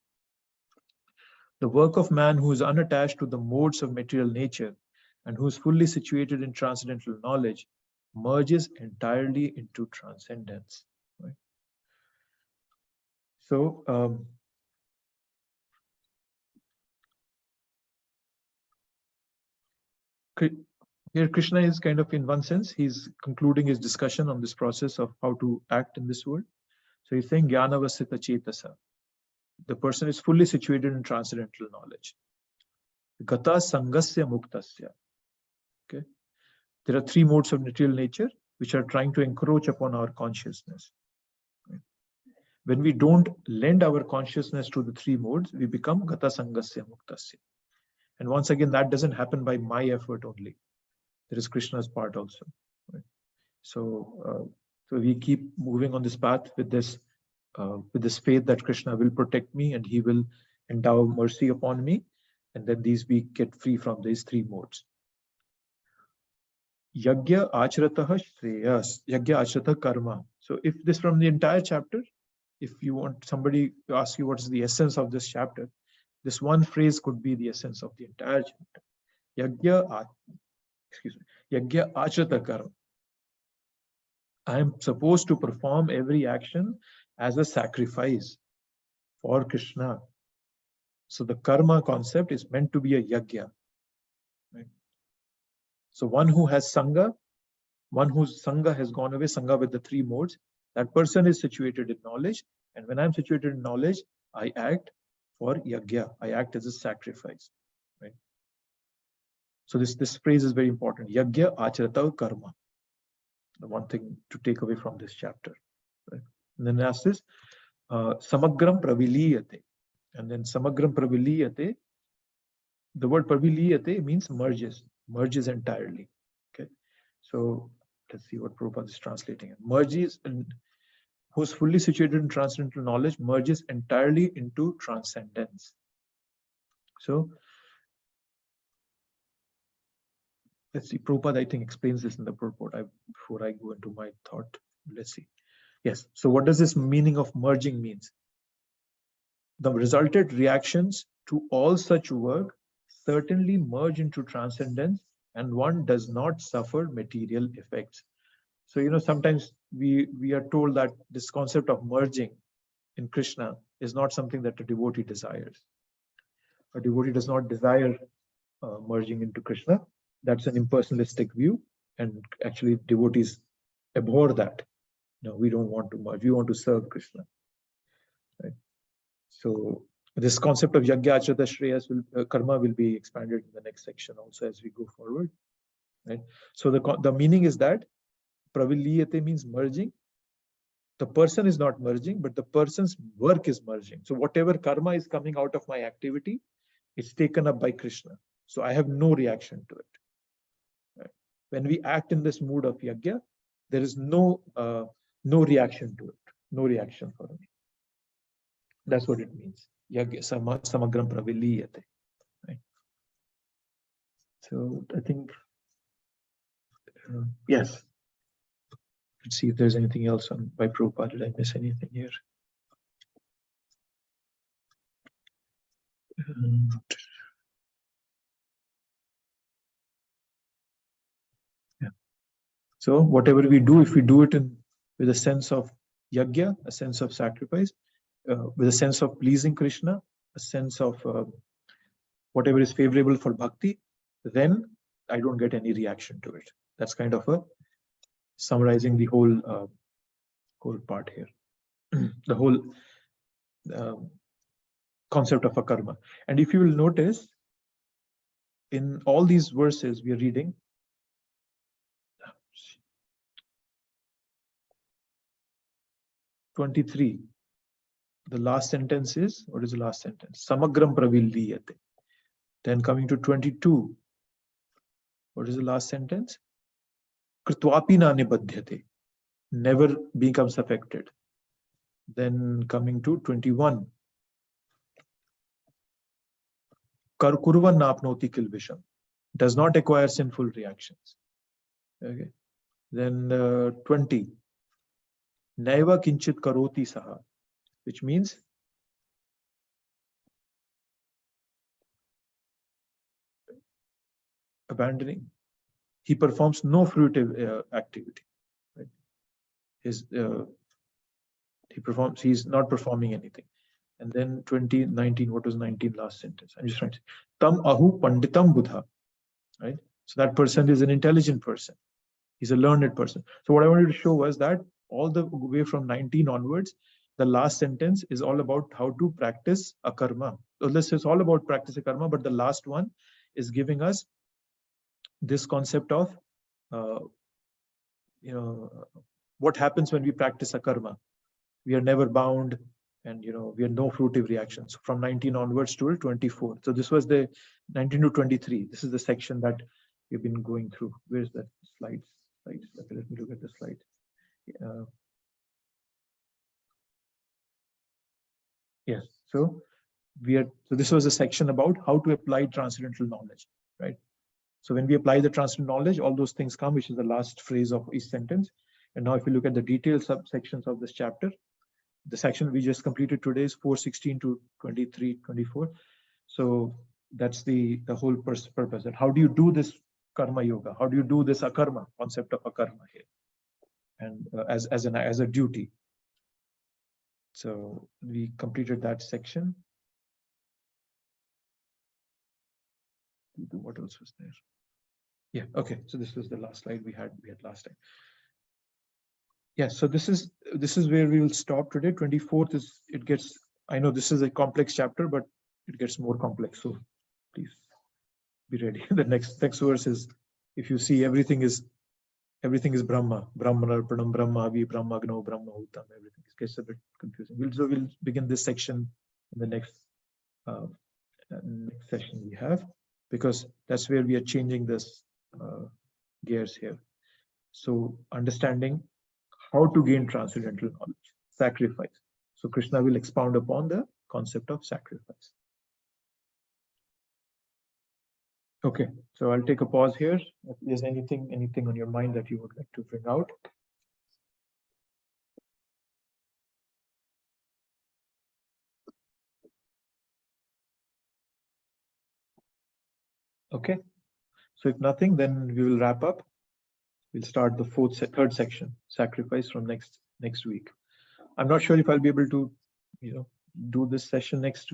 The work of man who is unattached to the modes of material nature and who is fully situated in transcendental knowledge merges entirely into transcendence. Right? So, here Krishna is kind of, in one sense, he's concluding his discussion on this process of how to act in this world. So he's saying jnana vasita chetasa. The person is fully situated in transcendental knowledge. Gata sangasya muktasya. Okay. There are 3 modes of material nature which are trying to encroach upon our consciousness. When we don't lend our consciousness to the 3 modes, we become gata sangasya muktasya. And once again, that doesn't happen by my effort only. There is Krishna's part also. Right? So we keep moving on this path with this faith that Krishna will protect me and he will endow mercy upon me. And then we get free from these 3 modes. Yajna acharatah shreyas, yajna acharatah karma. So if this from the entire chapter, if you want somebody to ask you what is the essence of this chapter, this one phrase could be the essence of the entire chapter. Yajna acharatah karma. I am supposed to perform every action as a sacrifice for Krishna. So the karma concept is meant to be a yajna. Right? So one who has sangha, one whose sangha has gone away, sangha with the 3 modes, that person is situated in knowledge. And when I'm situated in knowledge, I act for yajna. I act as a sacrifice. Right? So this phrase is very important. Yajna acharata karma. The one thing to take away from this chapter. Right? And then asks this, samagram praviliyate. And then samagram praviliyate, the word praviliyate means merges entirely. Okay. So let's see what Prabhupada is translating. Merges, and who's fully situated in transcendental knowledge merges entirely into transcendence. So let's see, Prabhupada I think explains this in the purport before I go into my thought. Let's see. Yes. So what does this meaning of merging means? The resultant reactions to all such work certainly merge into transcendence, and one does not suffer material effects. So, sometimes we are told that this concept of merging in Krishna is not something that a devotee desires. A devotee does not desire merging into Krishna. That's an impersonalistic view, and actually devotees abhor that. No, we don't want to merge. We want to serve Krishna. Right? So this concept of yajna acharata shreyas karma will be expanded in the next section also as we go forward. Right? So the meaning is that praviliyate means merging. The person is not merging, but the person's work is merging. So whatever karma is coming out of my activity, it's taken up by Krishna. So I have no reaction to it. Right? When we act in this mood of yajna, there is no reaction to it, no reaction for me. That's what it means. Yajna samagram praviliyate. Right? So I think, yes. Let's see if there's anything else on by Prabhupada. Did I miss anything here? Yeah. So whatever we do, if we do it with a sense of yajna, a sense of sacrifice, with a sense of pleasing Krishna, a sense of whatever is favorable for bhakti, then I don't get any reaction to it. That's kind of a summarizing the whole part here, the whole concept of a karma. And if you will notice, in all these verses we are reading, 23, the last sentence is, what is the last sentence? Samagram pravilliyate. Then coming to 22, what is the last sentence? Kritvapi na nibadhyate, never becomes affected. Then coming to 21, Kar kurvan napnoti kilvisham, does not acquire sinful reactions. Okay. Then 20, Naiva kinchit karoti saha, which means abandoning. He performs no fruitive activity. Right? He's not performing anything. And then 19, what was 19 last sentence? I'm just trying to say, Tam ahu panditam buddha. Right? So that person is an intelligent person. He's a learned person. So what I wanted to show was that all the way from 19 onwards, the last sentence is all about how to practice a karma. So this is all about practicing karma, but the last one is giving us this concept of, what happens when we practice a karma. We are never bound, and we have no fruitive reactions. From 19 onwards to 24. So this was the 19 to 23. This is the section that we've been going through. Where's that slide? Okay, let me look at the slide. Yes. So this was a section about how to apply transcendental knowledge, right? So when we apply the transcendental knowledge, all those things come, which is the last phrase of each sentence. And now if you look at the detailed subsections of this chapter, the section we just completed today is 4:16 to 23, 24. So that's the whole purpose. And how do you do this karma yoga? How do you do this akarma, concept of akarma here? And as a duty. So we completed that section. What else was there? Yeah, okay. So this was the last slide we had last time. Yeah, so this is where we will stop today. 24th is, it gets, I know this is a complex chapter, but it gets more complex. So please be ready. The next verse is, if you see, everything is Brahma. Brahmanarpanam, Brahma, Brahmagno, Brahma Uttam, everything. It gets a bit confusing. We'll begin this section in the next session we have, because that's where we are changing this gears here. So understanding how to gain transcendental knowledge, sacrifice. So Krishna will expound upon the concept of sacrifice. Okay, so I'll take a pause here. If there's anything on your mind that you would like to bring out. Okay, so if nothing, then we will wrap up. We'll start the third section, sacrifice, from next week. I'm not sure if I'll be able to, do this session next week.